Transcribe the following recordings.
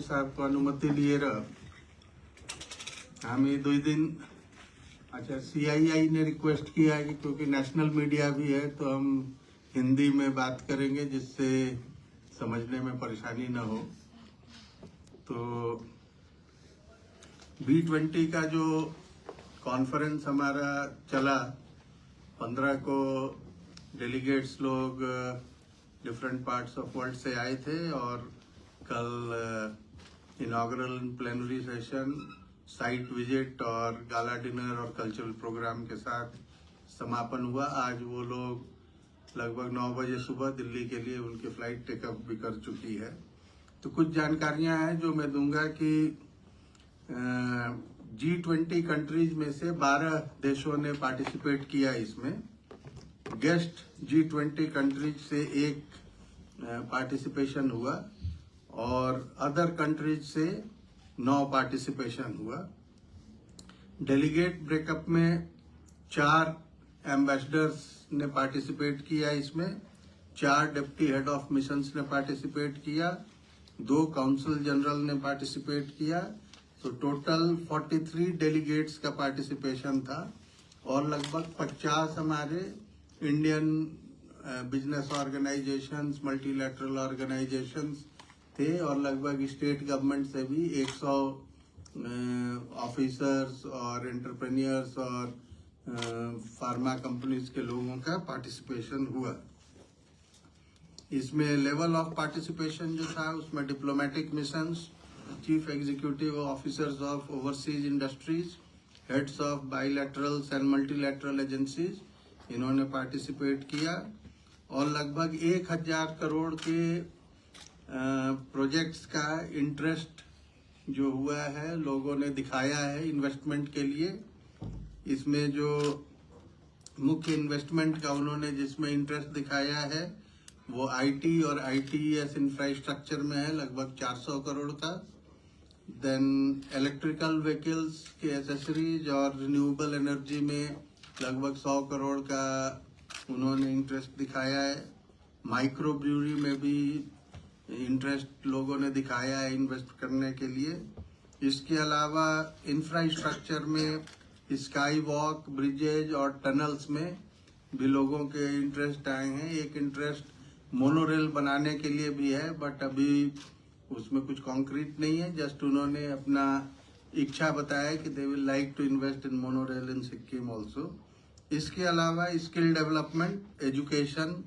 साहब को अनुमति लिए हम ये 2 दिन अच्छा सीआईआई ने रिक्वेस्ट किया है कि क्योंकि नेशनल मीडिया भी है तो हम हिंदी में बात करेंगे जिससे समझने में परेशानी न हो। तो B20 का जो कॉन्फ्रेंस हमारा चला 15 को डेलीगेट्स लोग डिफरेंट पार्ट्स ऑफ वर्ल्ड से आए थे और कल inaugural plenary session, site visit और गाला डिनर और कल्चरल प्रोग्राम के साथ समापन हुआ। आज वो लोग लगभग 9 बजे सुबह दिल्ली के लिए उनकी फ्लाइट टेकअप भी कर चुकी है। तो कुछ जानकारियां हैं जो मैं दूंगा कि G20 कंट्रीज में से 12 देशों ने पार्टिसिपेट किया। इसमें गेस्ट G20 कंट्रीज से एक पार्टिसिपेशन हुआ और अदर कंट्रीज से 9 पार्टिसिपेशन हुआ। डेलीगेट ब्रेकअप में 4 एम्बेसडर्स ने पार्टिसिपेट किया। इसमें 4 डिप्टी हेड ऑफ मिशंस ने पार्टिसिपेट किया, 2 काउंसिल जनरल ने पार्टिसिपेट किया। तो टोटल 43 डेलीगेट्स का पार्टिसिपेशन था और लगभग 50 हमारे Indian business organisations, multilateral organisations थे और लगभग स्टेट गवर्नमेंट से भी 100 ऑफिसर्स और एंटरप्रेन्योर्स और फार्मा कंपनीज के लोगों का पार्टिसिपेशन हुआ। इसमें लेवल ऑफ पार्टिसिपेशन जो था उसमें diplomatic missions, chief executive officers of overseas industries, heads of bilaterals and multilateral agencies, इन्होंने पार्टिसिपेट किया और लगभग 1000 करोड़ के प्रोजेक्ट्स का इंटरेस्ट जो हुआ है लोगों ने दिखाया है इन्वेस्टमेंट के लिए। इसमें जो मुख्य इन्वेस्टमेंट का उन्होंने जिसमें इंटरेस्ट दिखाया है वो आईटी और आईटीएस इंफ्रास्ट्रक्चर में है, लगभग 400 करोड़ का। देन इलेक्ट्रिकल व्हीकल्स के एसेसरीज और रिन्यूएबल एनर्जी में लगभग 100 करोड़ का उन्होंने इंटरेस्ट दिखाया है। माइक्रो ब्रूअरी में भी इंटरेस्ट लोगों ने दिखाया है इन्वेस्ट करने के लिए। इसके अलावा इंफ्रास्ट्रक्चर में स्काई वॉक, ब्रिजेज और टनल्स में भी लोगों के इंटरेस्ट आए हैं। एक इंटरेस्ट मोनोरेल बनाने के लिए भी है बट अभी उसमें कुछ कॉन्क्रीट नहीं है, जस्ट उन्होंने अपना इच्छा बताया कि they will like to invest in monorail in Sikkim also. इसके अलावा skill development, education,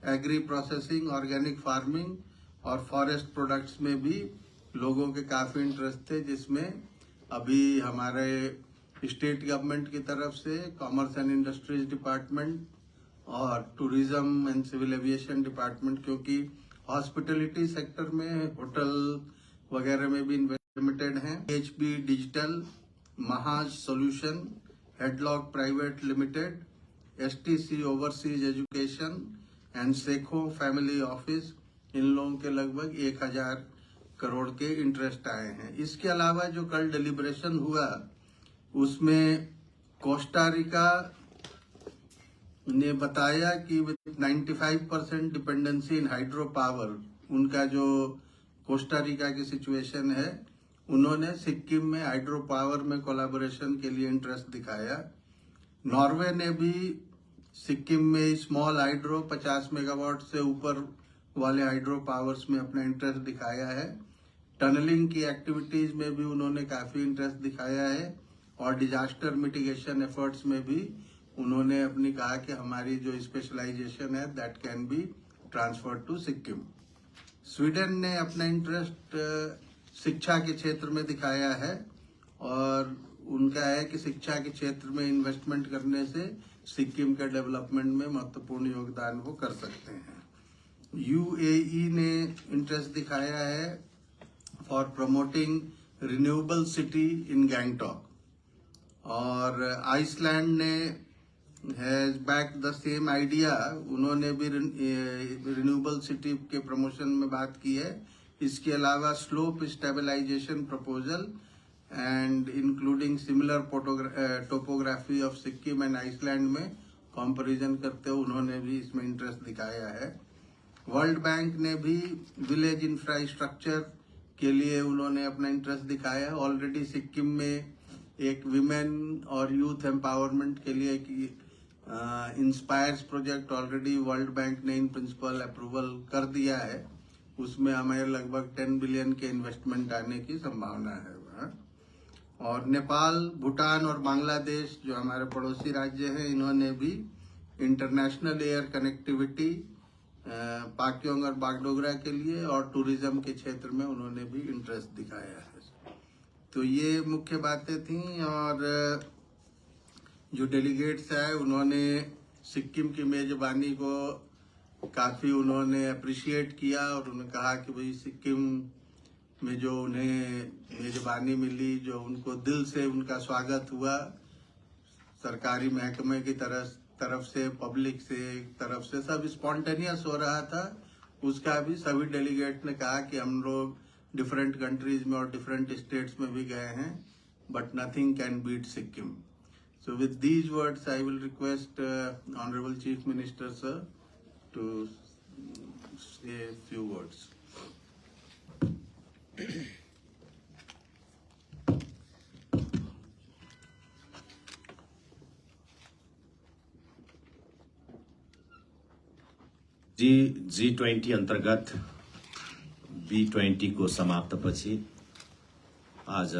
agri processing, organic farming और फॉरेस्ट प्रोडक्ट्स में भी लोगों के काफी इंटरेस्ट थे, जिसमें अभी हमारे स्टेट गवर्नमेंट की तरफ से कॉमर्स एंड इंडस्ट्रीज डिपार्टमेंट और tourism and civil aviation department, क्योंकि हॉस्पिटलिटी सेक्टर में होटल वगैरह में भी लिमिटेड हैं। HP डिजिटल, महाज solution, Headlock private limited, STC overseas education and Sekho family office, इन लोगों के लगभग 1000 करोड़ के इंटरेस्ट आए हैं। इसके अलावा जो कल डिलिब्रेशन हुआ उसमें कोस्टा रिका ने बताया कि 95% डिपेंडेंसी इन हाइड्रो पावर, उनका जो कोस्टा रिका की सिचुएशन है, उन्होंने सिक्किम में हाइड्रो पावर में कोलैबोरेशन के लिए इंटरेस्ट दिखाया। नॉर्वे ने भी सिक्किम में स्मॉल हाइड्रो 50 मेगावाट से ऊपर वाले हाइड्रो पावर्स में अपना इंटरेस्ट दिखाया है। टनलिंग की एक्टिविटीज में भी उन्होंने काफी इंटरेस्ट दिखाया है और डिजास्टर मिटिगेशन एफर्ट्स में भी उन्होंने अपनी कहा कि हमारी जो स्पेशलाइजेशन है that can be transferred to Sikkim. Sweden ने अपना इंटरेस्ट शिक्षा के क्षेत्र में दिखाया है और उनका है कि शिक्षा के क्षेत्र में इन्वेस्टमेंट करने से सिक्किम के डेवलपमेंट में महत्वपूर्ण योगदान वो कर सकते हैं। UAE ने इंटरेस्ट दिखाया है for promoting renewable city in Gangtok और आइसलैंड ने has back the same idea, उन्होंने भी रिन्यूएबल सिटी के प्रमोशन में बात की है। इसके अलावा slope stabilization proposal and including similar topography of Sikkim and Iceland में कंपैरिजन करते हुए उन्होंने भी इसमें इंटरेस्ट दिखाया है। वर्ल्ड बैंक ने भी विलेज इंफ्रास्ट्रक्चर के लिए उन्होंने अपना इंटरेस्ट दिखाया। ऑलरेडी सिक्किम में एक विमेन और यूथ एम्पावरमेंट के लिए inspires project already world bank ने इन प्रिंसिपल अप्रूवल कर दिया है। उसमें हमें लगभग 10 बिलियन के इन्वेस्टमेंट आने की संभावना है। और नेपाल, भूटान और बांग्लादेश जो हमारे पड़ोसी राज्य हैं, इन्होंने भी इंटरनेशनल एयर कनेक्टिविटी पाक्योंग और बागडोगरा के लिए और टूरिज्म के क्षेत्र में उन्होंने भी इंटरेस्ट दिखाया है। तो ये मुख्य बातें थी। और जो डेलीगेट्स आए उन्होंने सिक्किम की मेजबानी को काफी उन्होंने अप्रिशिएट किया और उन्होंने कहा कि भाई सिक्किम में जो उन्हें मेजबानी मिली, जो उनको दिल से उनका स्वागत हुआ, सरकारी महकमे की तरफ से, पब्लिक से, तरफ से, सब स्पॉन्टेनियस हो रहा था। उसका भी सभी डेलीगेट ने कहा कि हम लोग डिफरेंट कंट्रीज में और डिफरेंट स्टेट्स में भी गए हैं, but nothing can beat Sikkim. So with these words, I will request Honorable Chief Minister, sir, to say a few words. G20 अंतर्गत B20 को समाप्तपछि आज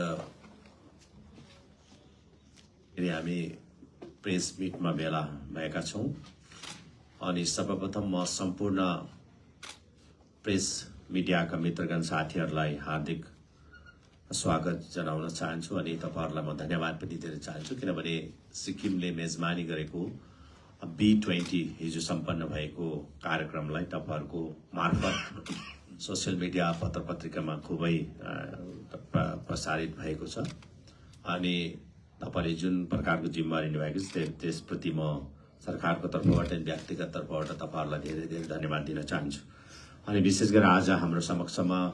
हामी प्रेस मिटमा भेला भएका छौं। अनि सर्वप्रथम म सम्पूर्ण प्रेस मिडियाका मित्रगण साथीहरूलाई हार्दिक स्वागत जनाउन चाहन्छु अनि तपाईहरुलाई म धन्यवाद पनि दिन चाहन्छु, किनभने सिक्किमले मेजबानी गरेको B20 हिजो सम्पन्न भएको कार्यक्रमलाई तपाईहरुको मार्फत सोशल मिडिया, पत्र पत्रिकामा खुबै प्रसारित भएको छ। अनि तपाईले जुन प्रकारको जिम्मेवारी निभाएको छ त्यसप्रति म सरकारको तर्फबाट अनि व्यक्तिगत तर्फबाट तपाईहरुलाई धेरै धेरै धन्यवाद दिन चाहन्छु। अनि विशेष गरी आज हाम्रो समक्षमा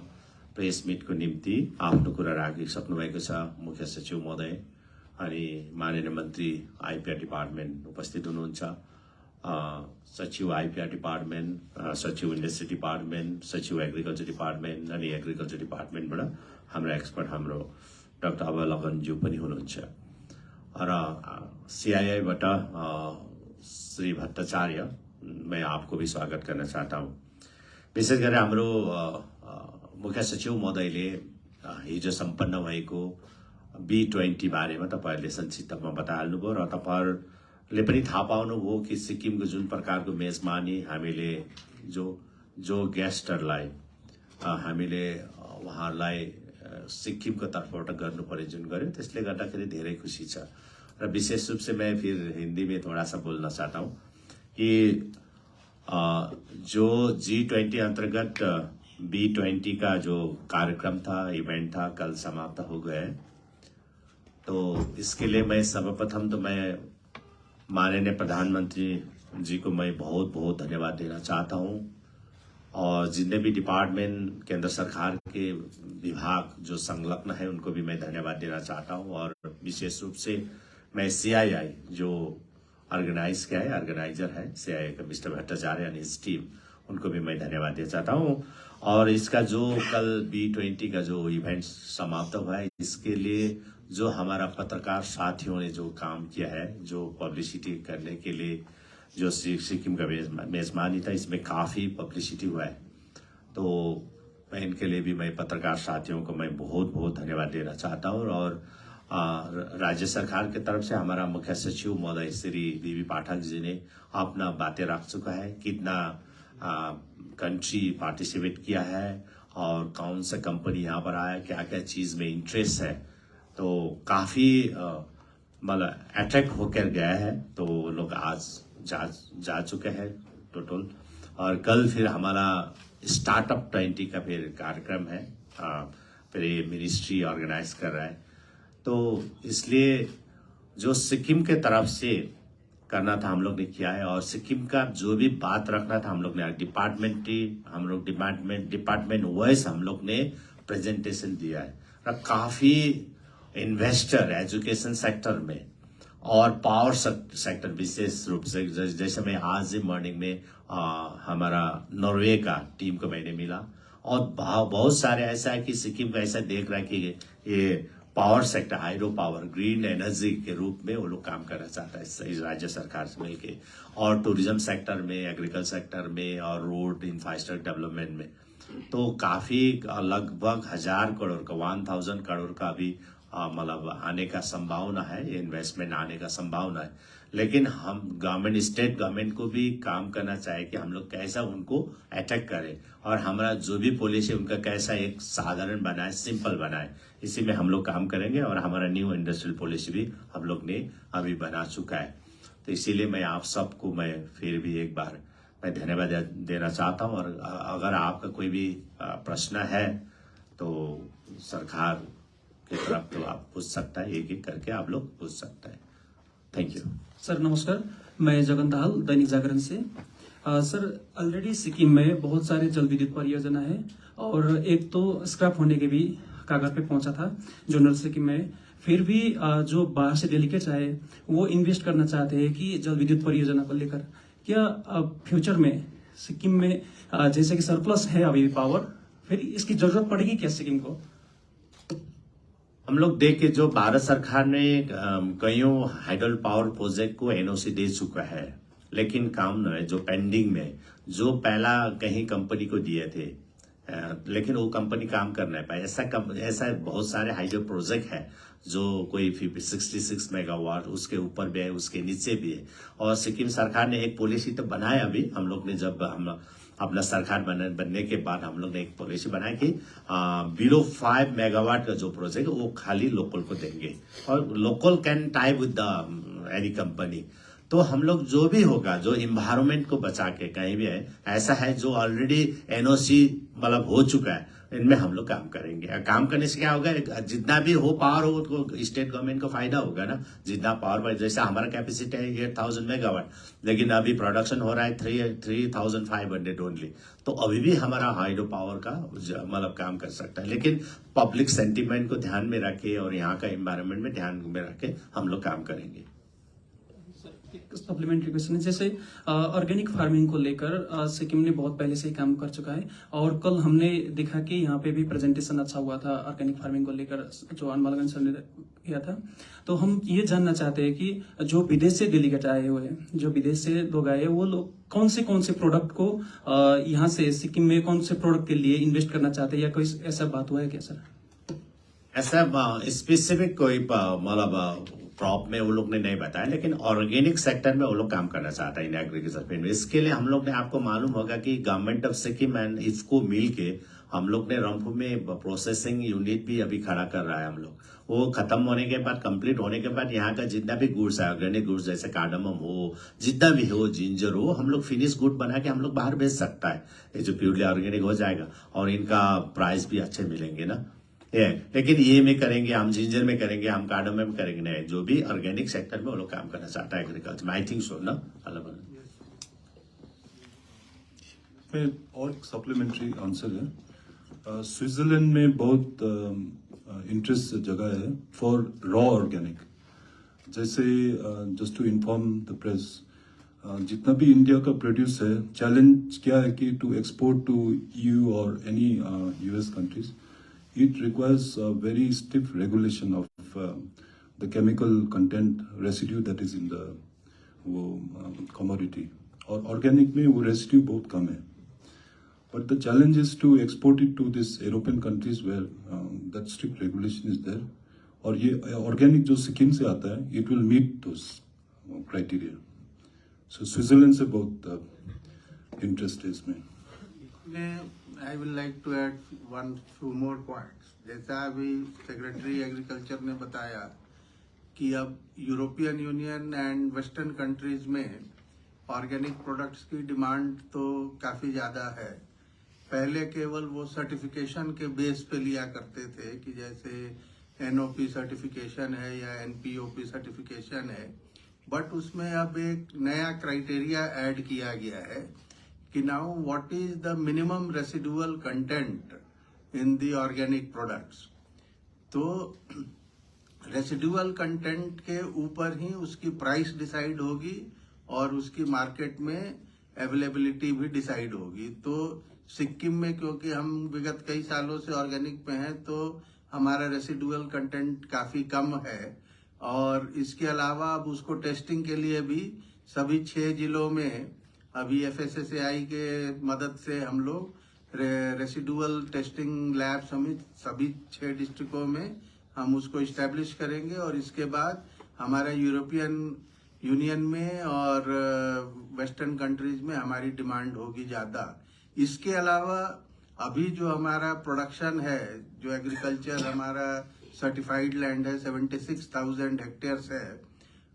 प्रेस मिटको निम्ति आफ्नो कुरा राखिसक्नु भएको छ मुख्य सचिव महोदय अनि माननीय मन्त्री आईपीआर डिपार्टमेन्ट उपस्थित हुनुहुन्छ। सचिव आईपीआर डिपार्टमेन्ट, सचिव इन्डस्ट्री डिपार्टमेन्ट, सचिव एग्रिकल्चर डिपार्टमेन्ट अनि एग्रिकल्चर डिपार्टमेन्टबाट हाम्रो एक्सपर्ट हाम्रो डाक्टर अभय लगनज्यू पनि हुनुहुन्छ। और सीआईआईबाट श्री भट्टाचार्य, मैं आपको भी स्वागत करना चाहता हूँ। विशेष गरी हाम्रो मुख्य सचिव महोदयले हिजो सम्पन्न भएको B20 बारेमा तपाईहरुले संक्षिप्तमा बताइहाल्नुभयो र तपाईहरुले पनि थाहा पाउनुभयो कि सिक्किमको जुन प्रकारको मेजबानी हामीले जो गेस्टहरुलाई हामीले उहाँहरुलाई सिक्किमको तर्फबाट गर्नुपर्ने जुन गर्यो त्यसले गर्दाखेरि धेरै खुशी छ। र विशेष रूप से मैं फिर हिंदी में थोड़ा सा बोलना चाहता हूँ कि जो G20 अंतर्गत B20 का जो कार्यक्रम था, इवेंट था, कल समाप्त हो गया है। तो इसके लिए मैं सर्वप्रथम तो मैं माननीय प्रधानमंत्री जी को मैं बहुत बहुत धन्यवाद देना चाहता हूँ और जितने भी डिपार्टमेंट, केंद्र सरकार के विभाग जो संलग्न है उनको भी मैं धन्यवाद देना चाहता हूँ। और विशेष रूप से मैं CII जो ऑर्गेनाइजर है CII का mister Bhattacharya and his team, उनको भी मैं धन्यवाद देना चाहता हूँ। और इसका जो कल B20 का जो इवेंट समाप्त हुआ है, इसके लिए जो हमारा पत्रकार साथियों ने जो काम किया है, जो पब्लिसिटी करने के लिए जो सिक्किम का मेजबानी था, इसमें काफी पब्लिसिटी हुआ है। तो मैं इनके लिए भी मैं पत्रकार साथियों को मैं बहुत बहुत धन्यवाद देना चाहता हूँ। और राज्य सरकार की तरफ से हमारा मुख्य सचिव महोदय श्री बीबी पाठक जी ने अपना बातें रख चुका है, कितना कंट्री पार्टिसिपेट किया है और कौन सा कंपनी यहाँ पर आया, क्या क्या चीज में इंटरेस्ट है। तो काफी मतलब अट्रैक्ट होकर गया है। तो लोग आज जा चुके हैं टोटल। और कल फिर हमारा स्टार्टअप 20 का फिर कार्यक्रम है, फिर ये मिनिस्ट्री ऑर्गेनाइज कर रहा है। तो इसलिए जो सिक्किम के तरफ से करना था हम लोग ने किया है और सिक्किम का जो भी बात रखना था हम लोग ने डिपार्टमेंट वाइज हम लोग ने प्रेजेंटेशन दिया है। और काफी इन्वेस्टर एजुकेशन सेक्टर में और पावर सेक्टर विशेष रूप से, जैसे मैं आज ही मॉर्निंग में हमारा नॉर्वे का टीम को मैंने मिला और बहुत सारे ऐसा है कि सिक्किम का ऐसा देख रहा है कि ये power sector, hydro power, green energy के रूप में वो लोग काम करना चाहता है इस राज्य सरकार से मिलके, और टूरिज्म सेक्टर में, एग्रीकल्चर सेक्टर में और रोड इंफ्रास्ट्रक्चर डेवलपमेंट में। तो काफी लगभग 1000 करोड़ का 1000 करोड़ का भी मतलब आने का संभावना है, ये इन्वेस्टमेंट आने का संभावना है। लेकिन हम गवर्नमेंट, स्टेट गवर्नमेंट को भी काम करना चाहिए कि हम लोग कैसा उनको अटैक करें और हमारा जो भी पॉलिसी उनका कैसा एक साधारण बनाए, सिंपल बनाए। इसी में हम लोग काम करेंगे और हमारा न्यू इंडस्ट्रियल पॉलिसी भी हम लोग ने अभी बना चुका है। तो इसीलिए मैं आप सबको मैं फिर भी एक बार मैं धन्यवाद देना चाहता हूँ। और अगर आपका कोई भी प्रश्न है तो सरकार की तरफ तो आप पूछ सकता है, एक एक करके आप लोग पूछ सकते हैं। Thank you sir. नमस्कार, मैं जगन दाहाल, दैनिक जागरण से। सर, ऑलरेडी सिक्किम में बहुत सारे जल विद्युत परियोजना है और एक तो स्क्रैप होने के भी कागज पे पहुंचा था जनरल सिक्किम में। फिर भी जो बाहर से डेलीगेट्स आए वो इन्वेस्ट करना चाहते हैं कि जल विद्युत परियोजना को लेकर क्या फ्यूचर में सिक्किम में जैसे कि सरप्लस है अभी पावर, फिर इसकी जरूरत पड़ेगी क्या सिक्किम को? हम लोग देख के जो भारत सरकार ने कईयों हाइडल पावर प्रोजेक्ट को एनओसी दे चुका है, लेकिन काम न है जो पेंडिंग में, जो पहला कहीं कंपनी को दिए थे लेकिन वो कंपनी काम कर नहीं पाई। ऐसा बहुत सारे हाइडल प्रोजेक्ट है जो कोई 66 मेगावाट, उसके ऊपर भी है, उसके नीचे भी है। और सिक्किम सरकार ने एक पॉलिसी तो बनाया अभी, हम लोग ने जब हम अपना सरकार बनने के बाद हम लोग ने एक पॉलिसी बनाई कि बिलो 5 मेगावाट का जो प्रोजेक्ट वो खाली लोकल को देंगे और local can tie with the any company. तो हम लोग जो भी होगा, जो इन्वायरमेंट को बचा के कहीं भी है, ऐसा है जो ऑलरेडी एनओसी मतलब हो चुका है, इनमें हम लोग काम करेंगे। काम करने से क्या होगा, जितना भी हो पावर हो तो स्टेट गवर्नमेंट को फायदा होगा ना। जितना पावर, जैसे हमारा कैपेसिटी है 8000 मेगावाट, लेकिन अभी प्रोडक्शन हो रहा है 3500 ओनली। तो अभी भी हमारा हाइड्रो पावर का मतलब काम कर सकता है, लेकिन पब्लिक सेंटिमेंट को ध्यान में रखे और यहाँ का एनवायरमेंट में ध्यान में रखे हम लोग काम करेंगे। सप्लीमेंट्री क्वेश्चन है, जैसे ऑर्गेनिक फार्मिंग को लेकर सिक्किम ने बहुत पहले से ही काम कर चुका है और कल हमने देखा कि यहाँ पे भी प्रेजेंटेशन अच्छा हुआ था ऑर्गेनिक फार्मिंग को लेकर जो अनमोल सर ने किया था। तो हम ये जानना चाहते हैं कि जो विदेश से डेलीगेट आए हुए हैं, जो विदेश से लोग आए, वो लोग कौन से प्रोडक्ट को यहाँ से सिक्किम में कौन से प्रोडक्ट के लिए इन्वेस्ट करना चाहते हैं, या कोई ऐसा बात हुआ है क्या सर? ऐसा स्पेसिफिक कोई मतलब क्रॉप में वो लोग ने नहीं बताया, लेकिन ऑर्गेनिक सेक्टर में वो लोग काम करना चाहता है इन एग्रीकल्चर फील्ड में। इसके लिए हम लोग ने, आपको मालूम होगा कि गवर्नमेंट ऑफ सिक्किम एंड इसको मिल के हम लोग ने रंगपुर में प्रोसेसिंग यूनिट भी अभी खड़ा कर रहा है। हम लोग वो खत्म होने के बाद, कंप्लीट होने के बाद, यहाँ का जितना भी गुड्स है, ऑर्गेनिक गुड्स जैसे कार्डमम हो, जितना भी हो, जिंजर हो, हम लोग फिनिश गुड बना के हम लोग बाहर भेज सकता है। ये जो प्योरली ऑर्गेनिक हो जाएगा और इनका प्राइस भी अच्छे मिलेंगे ना। लेकिन ये में करेंगे, हम जिंजर में करेंगे, हम कार्डम में करेंगे नहीं। जो भी ऑर्गेनिक सेक्टर में वो लोग काम करना चाहता है एग्रीकल्चर में, आई थिंक सो ना। और एक सप्लीमेंट्री आंसर है, स्विट्जरलैंड में बहुत इंटरेस्ट जगह है फॉर रॉ ऑर्गेनिक। जैसे just to inform the press, जितना भी इंडिया का प्रोड्यूस है, चैलेंज क्या है कि टू एक्सपोर्ट टू EU और any US countries, it requires a very stiff regulation of the chemical content residue that is in the commodity. और organic में वो residue बहुत कम है. But the challenge is to export it to these European countries where that strict regulation is there. और ये organic जो सिक्किम से आता है, it will meet those criteria. So Switzerland से बहुत interest है इसमें. I will like to add few more points. जैसा अभी सेक्रेटरी एग्रीकल्चर ने बताया कि अब European union and western countries में ऑर्गेनिक प्रोडक्ट्स की डिमांड तो काफी ज्यादा है। पहले केवल वो सर्टिफिकेशन के बेस पे लिया करते थे कि जैसे NOP सर्टिफिकेशन है या NPOP सर्टिफिकेशन है, बट उसमें अब एक नया क्राइटेरिया ऐड किया गया है कि now what is the minimum residual content in the organic products. तो रेसिडुअल कंटेंट के ऊपर ही उसकी प्राइस डिसाइड होगी और उसकी मार्केट में अवेलेबिलिटी भी डिसाइड होगी। तो सिक्किम में क्योंकि हम विगत कई सालों से ऑर्गेनिक पे हैं तो हमारा रेसिडुअल कंटेंट काफी कम है, और इसके अलावा अब उसको टेस्टिंग के लिए भी सभी 6 जिलों में अभी FSSAI के मदद से हम लोग रेसिडुअल टेस्टिंग लैब्स हमें सभी 6 डिस्ट्रिक्टों में हम उसको इस्टेब्लिश करेंगे, और इसके बाद हमारा यूरोपियन यूनियन में और वेस्टर्न कंट्रीज में हमारी डिमांड होगी ज्यादा। इसके अलावा अभी जो हमारा प्रोडक्शन है, जो एग्रीकल्चर हमारा सर्टिफाइड लैंड है 76,000 हेक्टेयर्स है,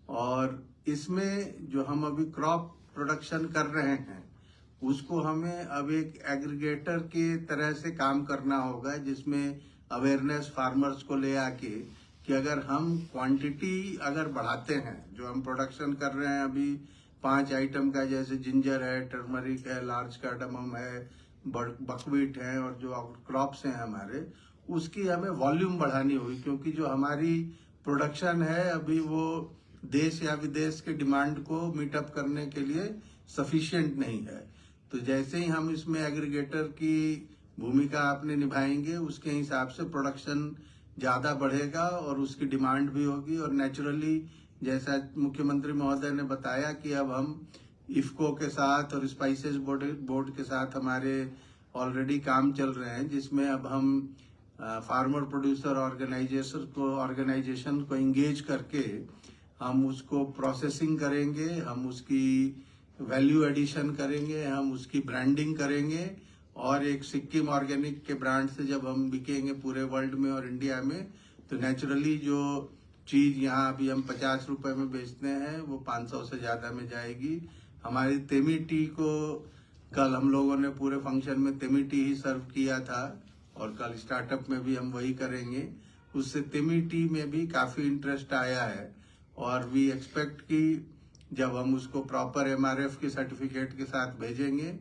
और इसमें जो हम अभी क्रॉप प्रोडक्शन कर रहे हैं उसको हमें अब एक एग्रीगेटर के तरह से काम करना होगा, जिसमें अवेयरनेस फार्मर्स को ले आके कि अगर हम क्वांटिटी अगर बढ़ाते हैं, जो हम प्रोडक्शन कर रहे हैं अभी 5 आइटम का, जैसे जिंजर है, टर्मरिक है, लार्ज कार्डमम है, बकवीट है, और जो क्रॉप्स हैं हमारे, उसकी हमें वॉल्यूम बढ़ानी होगी, क्योंकि जो हमारी प्रोडक्शन है अभी वो देश या विदेश के डिमांड को मीटअप करने के लिए सफिशिएंट नहीं है। तो जैसे ही हम इसमें एग्रीगेटर की भूमिका आपने निभाएंगे, उसके हिसाब से प्रोडक्शन ज्यादा बढ़ेगा और उसकी डिमांड भी होगी, और नेचुरली जैसा मुख्यमंत्री महोदय ने बताया कि अब हम इफको के साथ और स्पाइसेस बोर्ड के साथ हमारे ऑलरेडी काम चल रहे हैं, जिसमें अब हम फार्मर प्रोड्यूसर ऑर्गेनाइजेशन को इंगेज करके हम उसको प्रोसेसिंग करेंगे, हम उसकी वैल्यू एडिशन करेंगे, हम उसकी ब्रांडिंग करेंगे, और एक सिक्किम ऑर्गेनिक के ब्रांड से जब हम बिकेंगे पूरे वर्ल्ड में और इंडिया में, तो नेचुरली जो चीज यहाँ अभी हम 50 रुपए में बेचते हैं वो 500 से ज्यादा में जाएगी। हमारी तेमी टी को कल हम लोगों ने पूरे फंक्शन में तेमी टी ही सर्व किया था, और कल स्टार्टअप में भी हम वही करेंगे। उससे तेमी टी में भी काफी इंटरेस्ट आया है, और वी एक्सपेक्ट कि जब हम उसको प्रॉपर MRF के सर्टिफिकेट के साथ भेजेंगे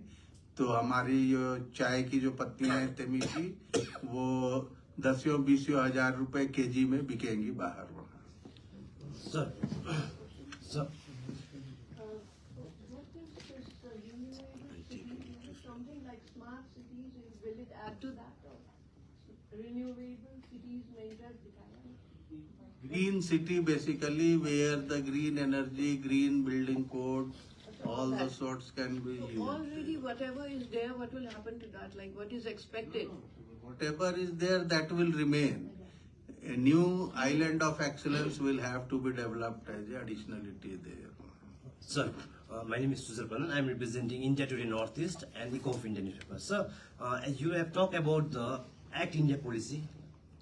तो हमारी जो चाय की जो पत्तियां हैं तेमी की, वो 10-20 हजार रुपए केजी में बिकेंगी बाहर। Sir, sir. Something like smart cities, will it add to that? Or renewable cities may just become? Green city basically where the green energy, green building code, all the sorts can be used. Already whatever is there, what will happen to that? Like what is expected? Whatever is there, that will remain. A new island of excellence will have to be developed as an additionality there. Sir, my name is Sujal Panan. I'm representing India Today Northeast and Eco of India newspaper. Sir, as you have talked about the Act India policy,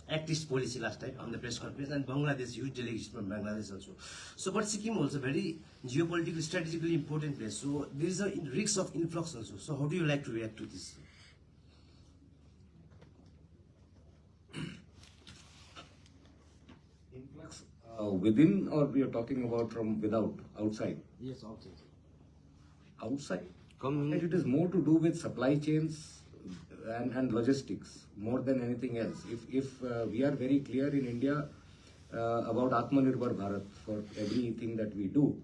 Act East policy last time on the press conference, and Bangladesh, huge delegation from Bangladesh also. So, but Sikkim also very geopolitically, strategically important place. So, there is a risk of influx also. So, how do you like to react to this? Influx within, or we are talking about from without, outside? Yes, outside. Outside. Come. It is more to do with supply chains and logistics more than anything else. If we are very clear in India about Atmanirbhar Bharat for everything that we do,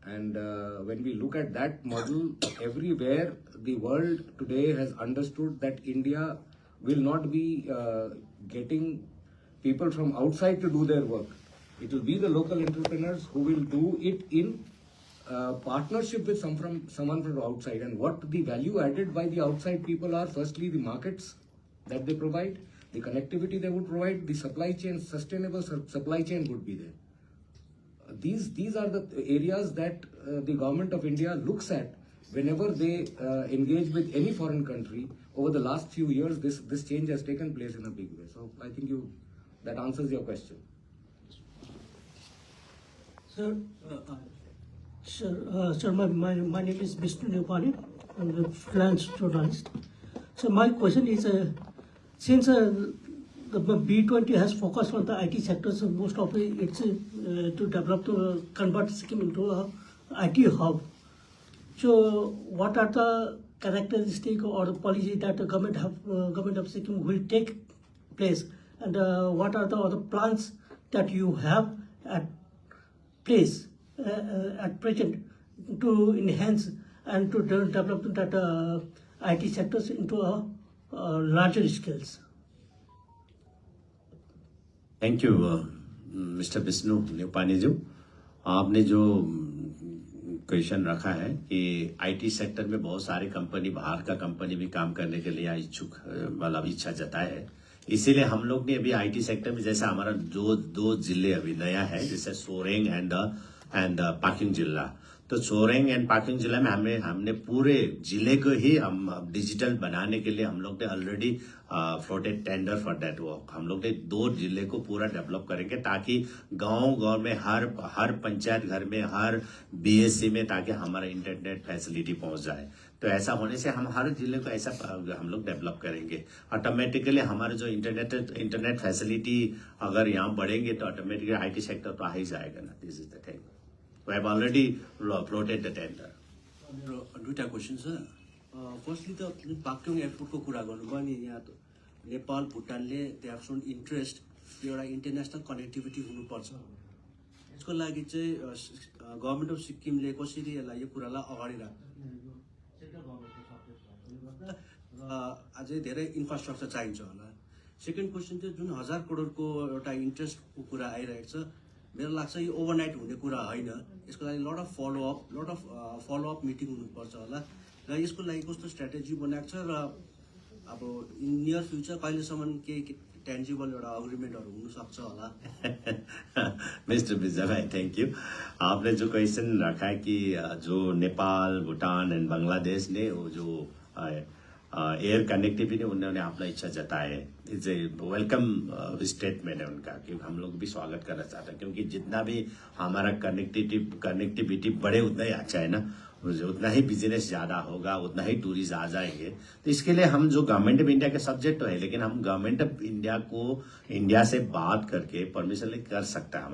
and when we look at that model, everywhere the world today has understood that India will not be getting people from outside to do their work. It will be the local entrepreneurs who will do it in partnership with someone from outside. And what the value added by the outside people are, firstly the markets that they provide, the connectivity they would provide, the supply chain, sustainable supply chain would be there. These are the areas that the government of India looks at whenever they engage with any foreign country. Over the last few years, this change has taken place in a big way. So I think that answers your question. Sir, my name is Vishnu Nepali. I'm a freelance journalist. So my question is, since the B20 has focused on the IT sector, so most of it's to convert Sikkim into a IT hub. So what are the characteristics or the policy that the government of Sikkim will take place, and what are the other plans that you have at place at present to enhance and to develop that IT sectors into a larger scales. Thank you mister Vishnu Neupane ji. आपने जो question रखा है कि IT sector में बहुत सारे company, बाहर का कंपनी भी काम करने के लिए इच्छुक मतलब इच्छा जताए है, इसीलिए हम लोग ने अभी आईटी सेक्टर में जैसे हमारा दो जिले अभी नया है, जैसे सोरेंग एंड पाक्योंग जिला। तो सोरेंग एंड पाक्योंग जिला में हमने पूरे जिले को ही हम डिजिटल बनाने के लिए हम लोग ने already floated tender for that work. हम लोग ने 2 जिले को पूरा डेवलप करेंगे ताकि गांव में हर पंचायत घर में, हर बीएससी में, ताकि हमारा इंटरनेट फैसिलिटी पहुंच जाए। तो ऐसा होने से हम हर जिले को ऐसा हम लोग डेवलप करेंगे। ऑटोमेटिकली हमारे जो इंटरनेट फैसिलिटी अगर यहाँ बढ़ेंगे तो ऑटोमेटिकली आईटी सेक्टर तो आ ही जाएगा ना। This is the thing. We have already floated the tender. मेरो दुईटा क्वेसन छ। फर्स्टली त पाक्योङ एयरपोर्टको कुरा गर्नुभयो नि, यहाँ नेपाल भुटानले दे हेभ सोन इन्ट्रेस्ट एउटा इन्टरनेसनल कनेक्टिभिटी हुनुपर्छ। यसको लागि चाहिँ गभर्मेन्ट अफ सिक्किमले कसरी यसलाई यो कुरालाई अगाडि र अझै धेरै इन्फ्रास्ट्रक्चर चाहिन्छ होला। सेकेन्ड क्वेसन चाहिँ जुन 1000 करोडको एउटा इन्ट्रेस्टको कुरा आइरहेको छ, मेरो लाग्छ यो ओभरनाइट हुने कुरा होइन। यसको लागि लट अफ फलोअप मिटिङ हुनुपर्छ होला र यसको लागि कस्तो स्ट्राटेजी बनाएको छ र अब इन नियर फ्युचर कहिलेसम्म केही टेन्जिबल एउटा अग्रिमेन्टहरू हुनसक्छ होला। मिस्टर विजय भाई, थैंक यू। आपने जो क्वेश्चन रखा है कि जो नेपाल, भूटान एंड बांग्लादेश ने वो जो एयर कनेक्टिविटी उन्होंने अपना इच्छा जताया है, इट्स ए वेलकम स्टेटमेंट है उनका, क्योंकि हम लोग भी स्वागत करना चाहते हैं, क्योंकि जितना भी हमारा कनेक्टिविटी बढ़े उतना ही अच्छा है ना, उतना ही बिजनेस ज्यादा होगा, उतना ही टूरिस्ट आ जाएंगे। तो इसके लिए हम जो गवर्नमेंट ऑफ इंडिया के सब्जेक्ट तो है, लेकिन हम गवर्नमेंट ऑफ इंडिया को इंडिया से बात करके परमिशन कर सकता है।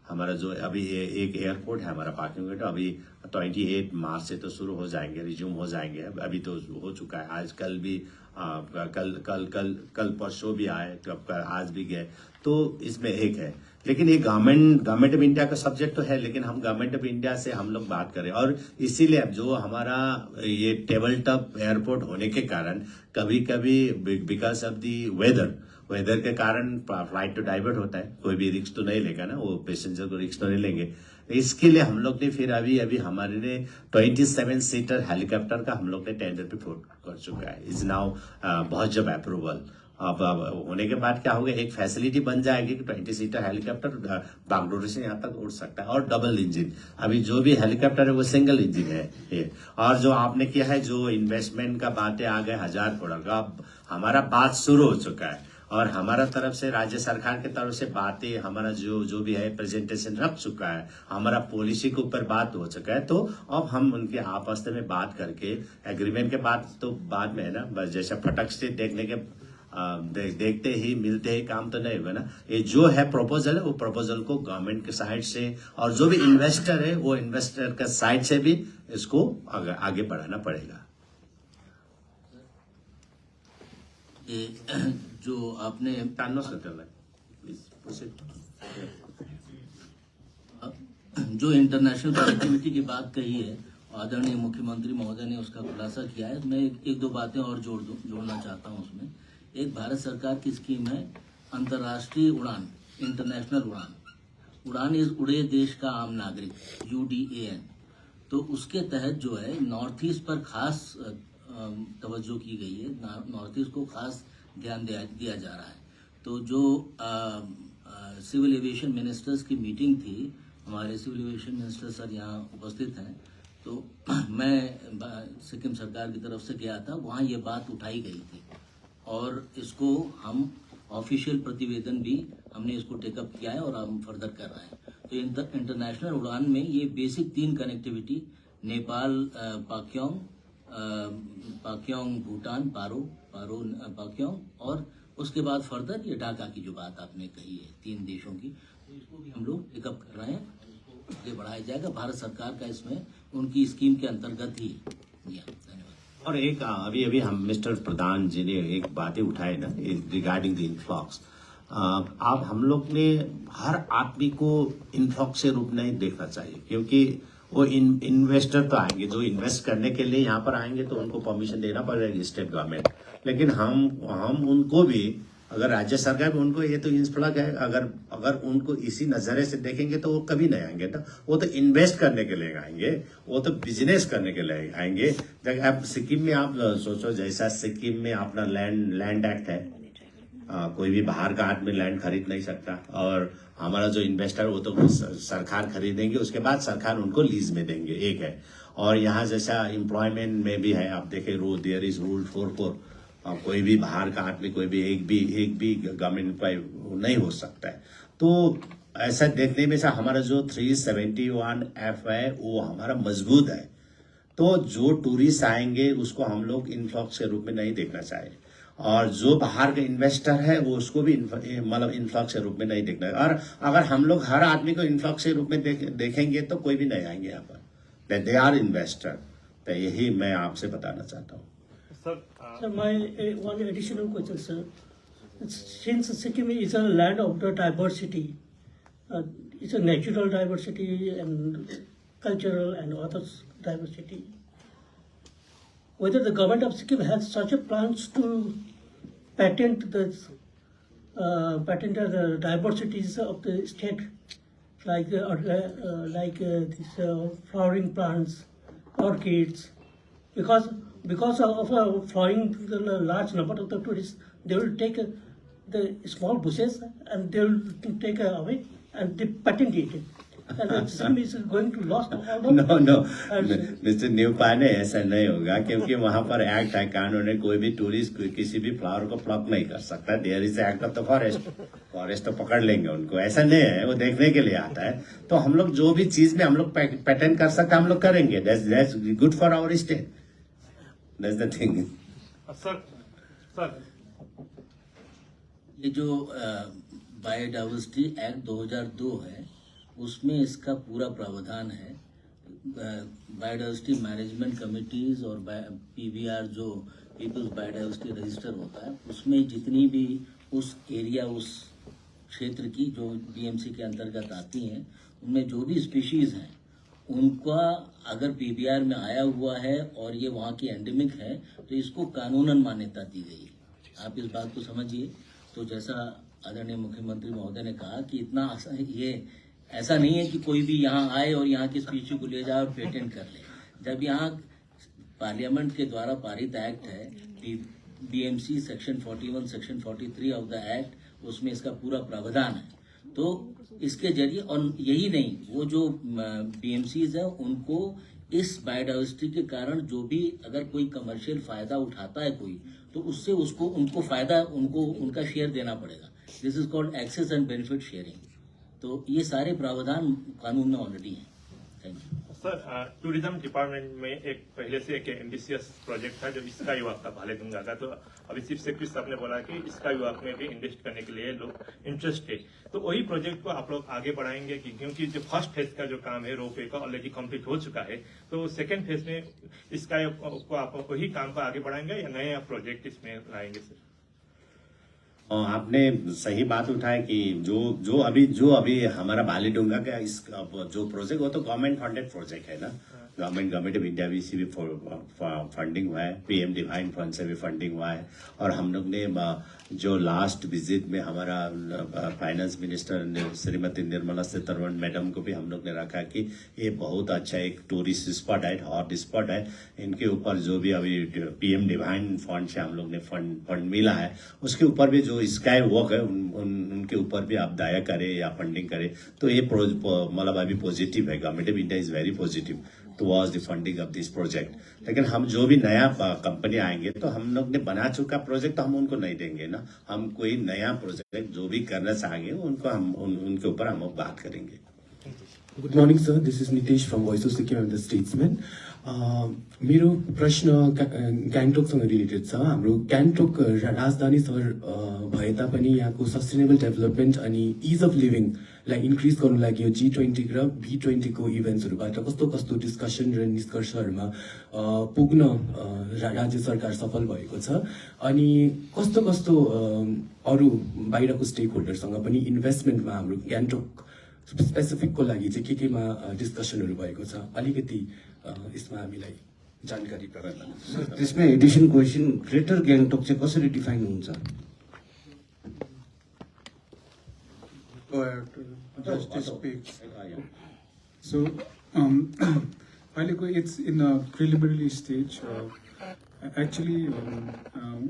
हमारा जो अभी एक एयरपोर्ट है हमारा पाक्योंग, तो अभी 28 मार्च से तो शुरू हो जाएंगे, रिज्यूम हो जाएंगे। अभी तो हो चुका है, आज कल भी कल परसों भी आए, तो आज भी गए। तो इसमें एक है, लेकिन ये गवर्नमेंट ऑफ इंडिया का सब्जेक्ट तो है, लेकिन हम गवर्नमेंट ऑफ इंडिया से हम लोग बात करें। और इसीलिए अब जो हमारा ये टेबल टॉप एयरपोर्ट होने के कारण कभी कभी बिकॉज ऑफ दी वेदर के कारण फ्लाइट तो डाइवर्ट होता है, कोई भी रिस्क तो नहीं लेगा ना, वो पैसेंजर को रिस्क तो नहीं लेंगे। इसके लिए हम लोग ने फिर अभी हमारे ने 27 सीटर हेलीकॉप्टर का हम लोग ने टेंडर पे फ्लोट कर चुका है। इज नाउ बहुत जब अप्रूवल अब होने के बाद क्या होगा, एक फैसिलिटी बन जाएगी कि 20 सीटर हेलीकॉप्टर बागडोर से यहाँ तक उड़ सकता है, और डबल इंजन। अभी जो भी हेलीकॉप्टर है वो सिंगल इंजन है ये। और जो आपने किया है, जो इन्वेस्टमेंट का बातें आ गए 1000 करोड़ का, अब हमारा बात शुरू हो चुका है, और हमारा तरफ से राज्य सरकार की तरफ से बातें, हमारा जो भी है प्रेजेंटेशन रख चुका है, हमारा पॉलिसी के ऊपर बात हो चुका है। तो अब हम उनके आपस में बात करके एग्रीमेंट के बाद तो बाद में है ना, बस जैसे फटक से देखते ही मिलते ही काम तो नहीं होगा ना। ये जो है प्रपोजल है, वो प्रपोजल को गवर्नमेंट के साइड से और जो भी इन्वेस्टर है वो इन्वेस्टर का साइड से भी इसको आगे बढ़ाना पड़ेगा। जो आपने जो इंटरनेशनल कनेक्टिविटी की बात कही है, आदरणीय मुख्यमंत्री महोदय ने उसका खुलासा किया है। मैं एक दो बातें और जोड़ना चाहता हूं उसमें। एक भारत सरकार की स्कीम है अंतर्राष्ट्रीय उड़ान, इंटरनेशनल उड़ान। उड़ान इज उड़े देश का आम नागरिक, UDAN। तो उसके तहत जो है नॉर्थ ईस्ट पर खास तवज्जो की गई है, नॉर्थ ईस्ट को खास ध्यान दिया जा रहा है। तो जो सिविल एविएशन मिनिस्टर्स की मीटिंग थी, हमारे सिविल एविएशन मिनिस्टर सर यहाँ उपस्थित हैं, तो मैं सिक्किम सरकार की तरफ से गया था, वहाँ ये बात उठाई गई थी, और इसको हम ऑफिशियल प्रतिवेदन भी हमने इसको टेकअप किया है और हम फर्दर कर रहे हैं। तो इंटरनेशनल उड़ान में ये बेसिक 3 कनेक्टिविटी, नेपाल पाक्योंग, भूटान पारो पाक्योंग, और उसके बाद फर्दर ये ढाका की जो बात आपने कही है 3 देशों की, तो इसको भी हम लोग पिकअप कर रहे हैं, इसको आगे बढ़ाया जाएगा। भारत सरकार का इसमें उनकी स्कीम के अंतर्गत ही। धन्यवाद। और एक अभी हम मिस्टर प्रधान जी ने एक बातें उठाए ना रिगार्डिंग द इन्फ्लक्स। आप हम लोग ने हर आदमी को इन्फ्लक्स से रूप नहीं देखना चाहिए, क्योंकि वो इन्वेस्टर तो आएंगे, जो इन्वेस्ट करने के लिए यहाँ पर आएंगे तो उनको परमिशन देना पड़ेगा स्टेट गवर्नमेंट। लेकिन हम उनको भी, अगर राज्य सरकार भी उनको, ये तो इंफ्लग है, अगर उनको इसी नजरे से देखेंगे तो वो कभी नहीं आएंगे ना। वो तो इन्वेस्ट करने के लिए आएंगे, वो तो बिजनेस करने के लिए आएंगे। जब आप सिक्किम में आप सोचो, जैसा सिक्किम में अपना लैंड एक्ट है, कोई भी बाहर का आदमी लैंड खरीद नहीं सकता, और हमारा जो इन्वेस्टर वो तो सरकार खरीदेंगे, उसके बाद सरकार उनको लीज में देंगे, एक है। और यहाँ जैसा एम्प्लॉयमेंट में भी है, आप देखें देयर इज रूल 4 कोई भी बाहर का आदमी, कोई भी एक भी गवर्नमेंट एम्प्लॉय नहीं हो सकता है। तो ऐसा देखने में से हमारा जो 371F है वो हमारा मजबूत है। तो जो टूरिस्ट आएंगे उसको हम लोग इन्फ्लक्स के रूप में नहीं देखना चाहिए, और जो बाहर का इन्वेस्टर है वो उसको भी मतलब इन्फ्लक्स के रूप में नहीं देखना है। और अगर हम लोग हर आदमी को इन्फ्लक्स के रूप में देखेंगे तो कोई भी नहीं आएंगे यहाँ पर। They are investor. तो यही मैं आपसे बताना चाहता हूँ। Sir, my one additional question, sir. Since Sikkim is a land of the diversity, it's a natural diversity and cultural and other diversity. Whether the government of Sikkim has such a plans to patent the diversities of the state, like these flowering plants, orchids, because of flowering the large number of the tourists, they will take the small bushes and they will take away and they patent it. And the Sikkim is going to lose all of no mister Neupane, ऐसा नहीं होगा, क्योंकि वहां पर act है, कानून है, कोई भी टूरिस्ट किसी भी फ्लावर को प्लक नहीं कर सकता। There is act of the forest तो पकड़ लेंगे उनको, ऐसा नहीं है, वो देखने के लिए आता है। तो हम लोग जो भी चीज में हम लोग पेटेंट कर सकते हैं हम लोग करेंगे। That's good for our state, that's the thing. Sir ये जो बायोडाइवर्सिटी एक्ट 2002 है, उसमें इसका पूरा प्रावधान है। बायोडाइवर्सिटी मैनेजमेंट कमिटीज और पीबीआर जो पीपल्स बायोडाइवर्सिटी रजिस्टर होता है, उसमें जितनी भी उस एरिया, उस क्षेत्र की जो बीएमसी के अंतर्गत आती हैं, उनमें जो भी स्पीशीज हैं उनका अगर पीबीआर में आया हुआ है और ये वहाँ की एंडेमिक है तो इसको कानूनन मान्यता दी गई है। आप इस बात को समझिए। तो जैसा आदरणीय मुख्यमंत्री महोदय ने कहा कि इतना ये ऐसा नहीं है कि कोई भी यहाँ आए और यहाँ की स्पीशी को ले जाए और पेटेंट कर ले। जब यहाँ पार्लियामेंट के द्वारा पारित एक्ट है BMC section 41 section 43 of the act, उसमें इसका पूरा प्रावधान है। तो इसके जरिए, और यही नहीं, वो जो बीएमसीज है उनको इस बायोडाइवर्सिटी के कारण जो भी अगर कोई कमर्शियल फायदा उठाता है कोई, तो उससे उनको फायदा उनका शेयर देना पड़ेगा। This is called access and benefit sharing. तो ये सारे प्रावधान कानून में ऑलरेडी हैं। Thank you sir. Tourism department में एक पहले से एक एम्बिशियस प्रोजेक्ट था जो स्काई वॉक था भालेगंगा का। तो अभी चीफ सेक्रेटरी साहब ने बोला कि स्काई वॉक में भी इन्वेस्ट करने के लिए लोग इंटरेस्ट है। तो वही प्रोजेक्ट को आप लोग आगे बढ़ाएंगे कि, क्योंकि जो फर्स्ट फेज का जो काम है रोपवे का ऑलरेडी कंप्लीट हो चुका है, तो सेकेंड फेज में स्काई को आप वही काम को आगे बढ़ाएंगे या नया प्रोजेक्ट इसमें लाएंगे सर? आपने सही बात उठाया कि जो अभी हमारा भालेडुंगा का जो प्रोजेक्ट, वो तो गवर्नमेंट फंडेड प्रोजेक्ट है ना। गवर्नमेंट ऑफ इंडिया भी भी फंडिंग हुआ है, पीएम डिवाइन फंड से भी फंडिंग हुआ है। और हम लोग ने जो लास्ट विजिट में हमारा finance minister Shrimati Nirmala Sitharaman madam को भी हम लोग ने रखा कि ये बहुत अच्छा एक टूरिस्ट स्पॉट है, हॉट स्पॉट है। इनके ऊपर जो भी अभी पीएम डिवाइन फंड से हम लोग ने फंड मिला है, उसके ऊपर भी जो स्काई वॉक है उनके ऊपर भी आप दाया करें या फंडिंग करें, तो ये मतलब अभी पॉजिटिव है। Government of India is very positive towards the funding of this project. लेकिन हम जो भी नया कंपनी आएंगे तो हम लोग ने बना चुका प्रोजेक्ट तो हम उनको नहीं देंगे ना। हम कोई नया प्रोजेक्ट जो भी करना चाहेंगे उनको हम उनके ऊपर हम बात करेंगे। Good morning, sir. This is Nitesh from Voice of Sikkim. I'm the statesman. मेरो प्रश्न गान्तोकसँग रिलेटेड छ। हाम्रो गान्तोक राजधानी सहर भए तापनि यहाँको सस्टेनेबल डेभलपमेन्ट अनि इज अफ लिभिङलाई इन्क्रिज गर्नु लागि यो G20 र B20 को इभेन्ट्सहरूबाट कस्तो डिस्कसन र निष्कर्षहरूमा पुग्न राज्य सरकार सफल भएको छ, अनि कस्तो अरू बाहिरको स्टेक होल्डरसँग पनि इन्भेस्टमेन्टमा हाम्रो गान्तोक स्पेसिफिकको लागि चाहिँ केमा डिस्कसनहरू भएको छ अलिकति यसमा हामीलाई जानकारी प्रदान गर्नु। त्यसमा एडिसन क्वेसन ग्रेटर ग्याङटक चाहिँ कसरी डिफाइन हुन्छ? Go ahead, just speak. So, it's in a preliminary stage. Actually,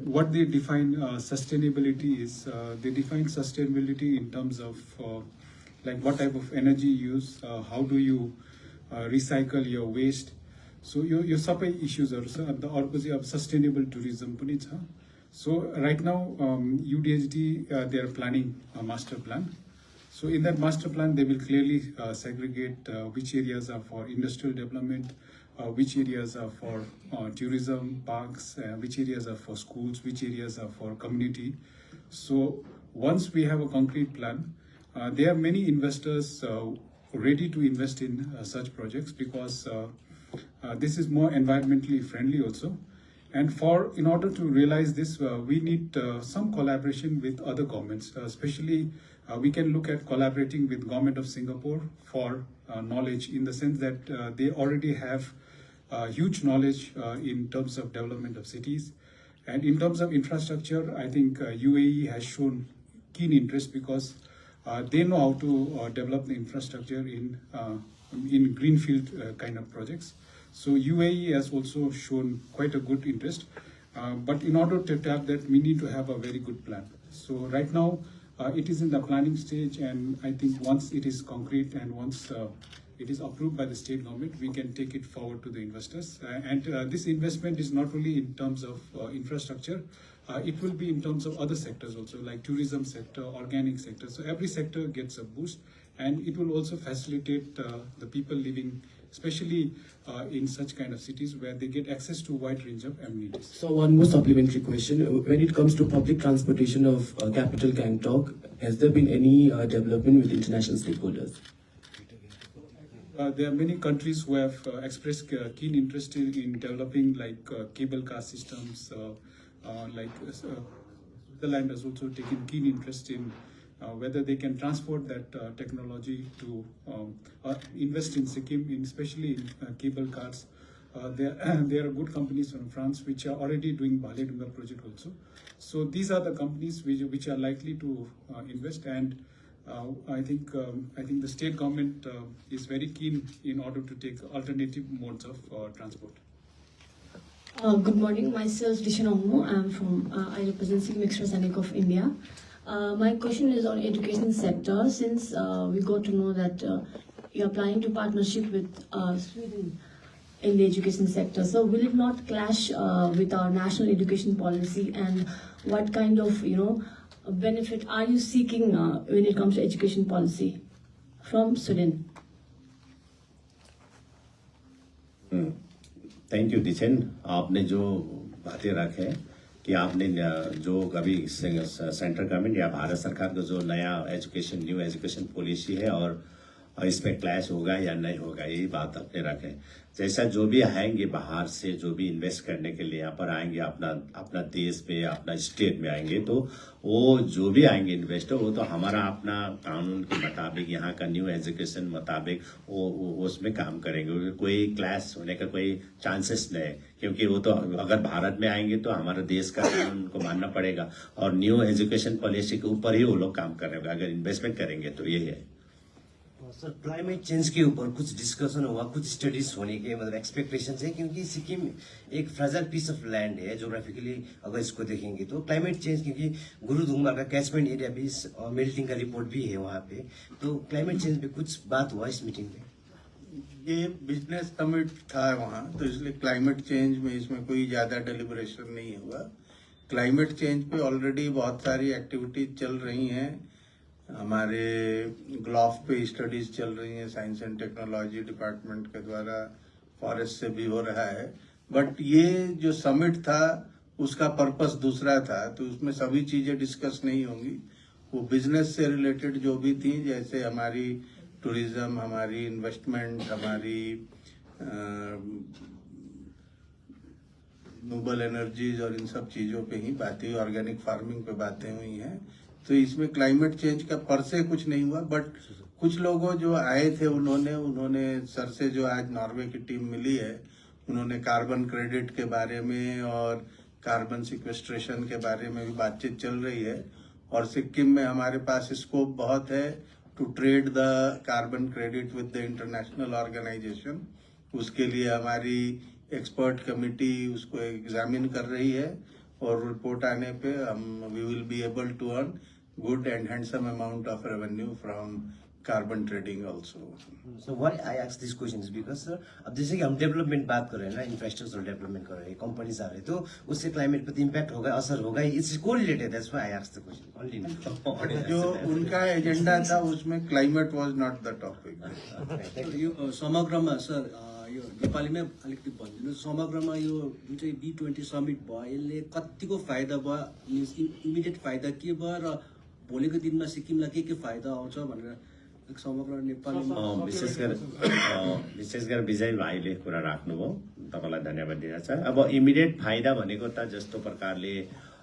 what they define sustainability is they define sustainability in terms of like what type of energy you use, how do you recycle your waste. So your supply issues are the opposite of sustainable tourism. So right now, UDHD they are planning a master plan. So in that master plan, they will clearly segregate which areas are for industrial development, which areas are for tourism, parks, which areas are for schools, which areas are for community. So once we have a concrete plan, there are many investors ready to invest in such projects because this is more environmentally friendly also. And in order to realize this, we need some collaboration with other governments, especially we can look at collaborating with Government of Singapore for knowledge in the sense that they already have huge knowledge in terms of development of cities. And in terms of infrastructure, I think UAE has shown keen interest because they know how to develop the infrastructure in greenfield kind of projects. So UAE has also shown quite a good interest. But in order to tap that, we need to have a very good plan. So right now, it is in the planning stage, and I think once it is concrete and once it is approved by the state government, we can take it forward to the investors. And this investment is not only in terms of infrastructure, it will be in terms of other sectors also, like tourism sector, organic sector. So every sector gets a boost, and it will also facilitate the people living, especially in such kind of cities where they get access to a wide range of amenities. So one more supplementary question. When it comes to public transportation of capital Gangtok, has there been any development with international stakeholders? There are many countries who have expressed keen interest in developing like cable car systems, like Switzerland has also taken keen interest in whether they can transport that technology to invest in Sikkim, especially in cable cars. There are good companies from France which are already doing Baledunga project also. So these are the companies which are likely to invest, and I think the state government is very keen in order to take alternative modes of transport. Good morning, myself Dishan Ongmo. I represent Sikkim Express of India. My question is on education sector. Since we got to know that you are planning to partnership with Sweden in the education sector, so will it not clash with our national education policy? And what kind of benefit are you seeking when it comes to education policy from Sweden? Thank you Dechen, आपने जो बातें रखे कि आपने जो कभी central government या भारत सरकार का जो नया न्यू एजुकेशन पॉलिसी है और इसमें क्लैश होगा या नहीं होगा, यही बात आपने रखे। जैसा जो भी आएंगे बाहर से, जो भी इन्वेस्ट करने के लिए यहाँ पर आएंगे, अपना देश में, अपना स्टेट में आएंगे, तो वो जो भी आएंगे इन्वेस्टर, वो तो हमारा अपना कानून के मुताबिक, यहाँ का न्यू एजुकेशन मुताबिक वो उसमें काम करेंगे। कोई क्लैश होने का कोई चांसेस नहीं, क्योंकि वो तो अगर भारत में आएंगे तो हमारे देश का कानून को मानना पड़ेगा और न्यू एजुकेशन पॉलिसी के ऊपर ही वो लोग काम करेंगे अगर इन्वेस्टमेंट करेंगे तो। यही है सर, क्लाइमेट चेंज के ऊपर कुछ डिस्कशन हुआ, कुछ स्टडीज होने के मतलब एक्सपेक्टेशंस है, क्योंकि सिक्किम एक फ्रेजाइल पीस ऑफ लैंड है जोग्राफिकली अगर इसको देखेंगे तो। क्लाइमेट चेंज, क्योंकि गुरुदुंगमा का कैचमेंट एरिया भी मेल्टिंग का रिपोर्ट भी है वहाँ पे, तो क्लाइमेट चेंज पे कुछ बात हुआ इस मीटिंग में? ये बिजनेस समिट था वहाँ, तो इसलिए क्लाइमेट चेंज में इसमें कोई ज्यादा डेलिब्रेशन नहीं हुआ। क्लाइमेट चेंज पे ऑलरेडी बहुत सारी एक्टिविटीज चल रही हैं, हमारे ग्लॉफ पे स्टडीज चल रही हैं, साइंस एंड टेक्नोलॉजी डिपार्टमेंट के द्वारा, फॉरेस्ट से भी हो रहा है। बट ये जो समिट था उसका पर्पस दूसरा था, तो उसमें सभी चीजें डिस्कस नहीं होंगी। वो बिजनेस से रिलेटेड जो भी थी, जैसे हमारी टूरिज्म, हमारी इन्वेस्टमेंट, हमारी रिन्यूएबल एनर्जीज और इन सब चीजों पे ही बातें, ऑर्गेनिक फार्मिंग पे बातें हुई हैं। तो इसमें क्लाइमेट चेंज का पर से कुछ नहीं हुआ, बट कुछ लोगों जो आए थे उन्होंने सर से जो आज नॉर्वे की टीम मिली है, उन्होंने कार्बन क्रेडिट के बारे में और कार्बन सिक्वेस्ट्रेशन के बारे में भी बातचीत चल रही है। और सिक्किम में हमारे पास स्कोप बहुत है to trade the carbon credit with the international organization. उसके लिए हमारी एक्सपर्ट कमिटी उसको एग्जामिन कर रही है और रिपोर्ट आने पे we will be able to earn good and handsome amount of revenue from carbon trading also. So why I ask this question is because sir, अब जैसे कि हम डेवलपमेंट बात कर रहे हैं ना, इंफ्रास्ट्रक्चर डेवलपमेंट कर रहे हैं, कंपनीज आ रहे हैं, तो उससे क्लाइमेट पर इम्पैक्ट होगा, असर होगा, it's correlated, that's why I asked the question only. जो उनका एजेंडा था उसमें climate was not the topic. यो समग्रमा सर यो नेपालीमै अलिकति भनिदिनु, समग्रमा यो जुन चाहिँ B20 समिट भयो यसले कतिको फाइदा भयो, इमिडिएट फाइदा के भयो र भोलिको दिनमा सिक्किमलाई के फाइदा आउँछ भनेर एक समग्र नेपालीमा विशेष गरेर विजय भाइले कुरा राख्नुभयो, तपाईँलाई धन्यवाद दिन छ। अब इमिडिएट फाइदा भनेको त जस्तो प्रकारले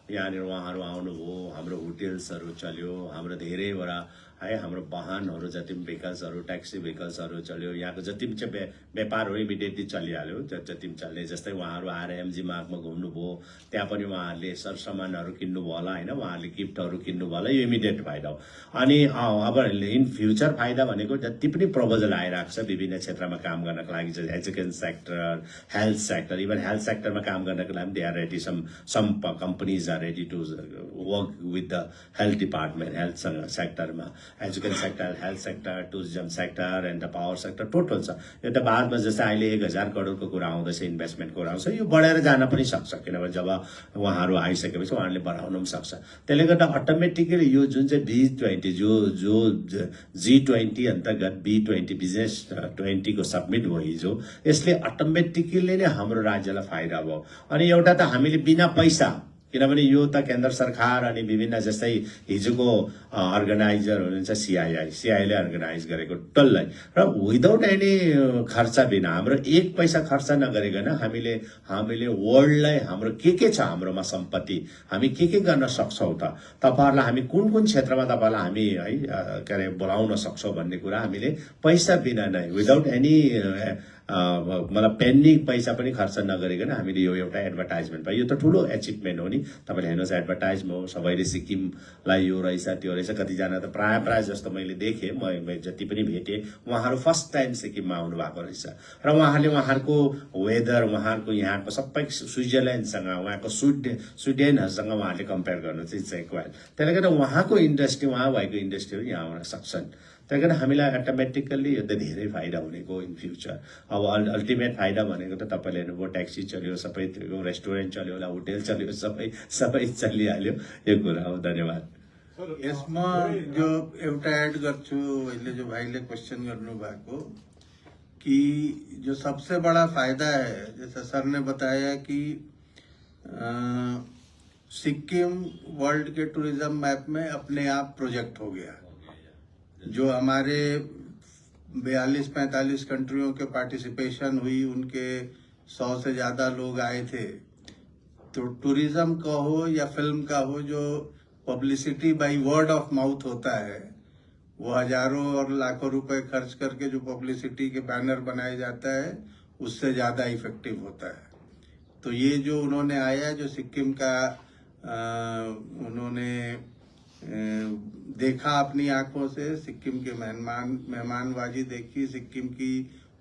यहाँनिर उहाँहरू आउनुभयो, हाम्रो होटेल्सहरू चल्यो, हाम्रो धेरैवटा है हाम्रो वाहनहरू जति पनि भेहिकल्सहरू ट्याक्सी भेहिकल्सहरू चल्यो, यहाँको जति पनि चाहिँ व्यापारहरू इमिडिएटली चलिहाल्यो, जति पनि चल्ने। जस्तै उहाँहरू आएर एमजी मार्गमा घुम्नुभयो, त्यहाँ पनि उहाँहरूले सरसामानहरू किन्नुभयो होला होइन, उहाँहरूले गिफ्टहरू किन्नुभयो होला, यो इमिडिएट फाइदा हो। अनि अब इन फ्युचर फाइदा भनेको जति पनि प्रपोजल आइरहेको छ विभिन्न क्षेत्रमा काम गर्नको लागि, education sector, health sector, even health सेक्टरमा काम गर्नको लागि they are ready, some companies are ready to work with the health department, health सेक्टरमा, education sector, health sector, tourism sector and the power sector total छ। यो त बादमा जस्तै अहिले 1000 करोडको कुरा आउँदैछ, इन्भेस्टमेन्टको कुरा आउँछ, यो बढेर जान पनि सक्छ, किनभने जब उहाँहरू आइसकेपछि उहाँहरूले बढाउन पनि सक्छ। त्यसले गर्दा अटोमेटिकली यो जुन चाहिँ B20 जो G20 अन्तर्गत B20 बिजनेस 20 को सब्मिट भयो हिजो, यसले अटोमेटिकली नै हाम्रो राज्यलाई फाइदा भयो। अनि एउटा त हामीले बिना पैसा, किनभने यो त केन्द्र सरकार अनि विभिन्न जस्तै हिजोको अर्गनाइजर हुनुहुन्छ सीआईले अर्गनाइज गरेको टल्लै र विदाउट एनी खर्च बिना, हाम्रो एक पैसा खर्च नगरिकन हामीले वर्ल्डलाई हाम्रो के छ हाम्रोमा सम्पत्ति, हामी के गर्न सक्छौँ त, तपाईँहरूलाई हामी कुन कुन क्षेत्रमा तपाईँहरूलाई हामी है के अरे बोलाउन सक्छौँ भन्ने कुरा हामीले पैसा बिना नै विदाउट एनी मतलब पेन्नी पैसा पनि खर्च नगरिकन हामीले यो एउटा एडभर्टाइजमेन्ट पायो। यो त ठुलो एचिभमेन्ट हो नि। तपाईँले हेर्नुहोस्, एडभर्टाइजमा हो, सबैले सिक्किमलाई यो रहेछ त्यो रहेछ, कतिजना त प्राय जस्तो मैले देखेँ, म जति पनि भेटेँ, उहाँहरू फर्स्ट टाइम सिक्किममा आउनु भएको रहेछ र उहाँहरूले उहाँहरूको वेदर, उहाँहरूको यहाँको सबै स्विजरल्यान्डसँग, उहाँको स्विडेनहरूसँग उहाँहरूले कम्पेयर गर्नु चाहिँ इट्स इक्वल। त्यसले गर्दा उहाँको इन्डस्ट्री, उहाँ भएको इन्डस्ट्रीहरू यहाँ आउन सक्छन्। त्यही कारण हामीलाई अटोमेटिकल्ली यो त धेरै फाइदा हुनेको इन फ्युचर। अब अल्टिमेट फाइदा भनेको त तपाईँले हेर्नुभयो, ट्याक्सी चल्यो, सबै रेस्टुरेन्ट चल्यो होला, होटेल चल्यो, सबै चलिहाल्यो, यो कुरा हो। धन्यवाद। यसमा जो एउटा एड गर्छु, अहिले जो भाइले क्वेश्चन गर्नु भएको कि जो सबसे बड़ा फायदा है, जैसा सर ने बताया कि सिक्किम वर्ल्ड के टूरिज्म मैप में अपने आप प्रोजेक्ट हो गया। जो हमारे 42-45 कंट्रियों के पार्टिसिपेशन हुई, उनके 100 से ज्यादा लोग आए थे, तो टूरिज्म का हो या फिल्म का हो, जो publicity by word of mouth होता है, वो हजारों और लाखों रुपए खर्च करके जो पब्लिसिटी के बैनर बनाए जाता है, उससे ज्यादा इफेक्टिव होता है। तो ये जो उन्होंने आया, जो सिक्किम का उन्होंने देखा अपनी आंखों से, सिक्किम के मेहमानबाजी देखी, सिक्किम की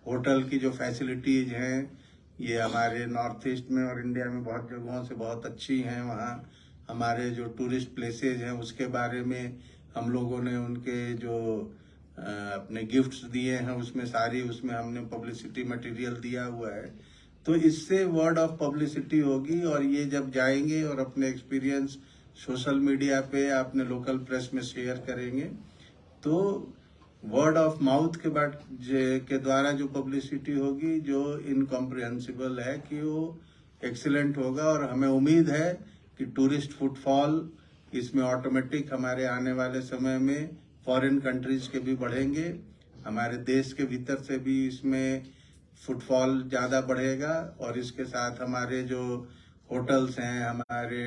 होटल की जो फैसिलिटीज हैं, ये हमारे नॉर्थ ईस्ट में और इंडिया में बहुत जगहों से बहुत अच्छी हैं। वहाँ हमारे जो टूरिस्ट प्लेसेज हैं उसके बारे में हम लोगों ने उनके जो अपने गिफ्ट्स दिए हैं, उसमें हमने पब्लिसिटी मटेरियल दिया हुआ है। तो इससे वर्ड ऑफ पब्लिसिटी होगी, और ये जब जाएंगे और अपने एक्सपीरियंस सोशल मीडिया पे, अपने लोकल प्रेस में शेयर करेंगे, तो वर्ड ऑफ माउथ के द्वारा जो पब्लिसिटी होगी, जो इनकॉम्प्रिहेंसिबल है, कि वो एक्सीलेंट होगा। और हमें उम्मीद है कि टूरिस्ट फुटफॉल इसमें ऑटोमेटिक हमारे आने वाले समय में फॉरेन कंट्रीज के भी बढ़ेंगे, हमारे देश के भीतर से भी इसमें फुटफॉल ज्यादा बढ़ेगा। और इसके साथ हमारे जो होटल्स हैं, हमारे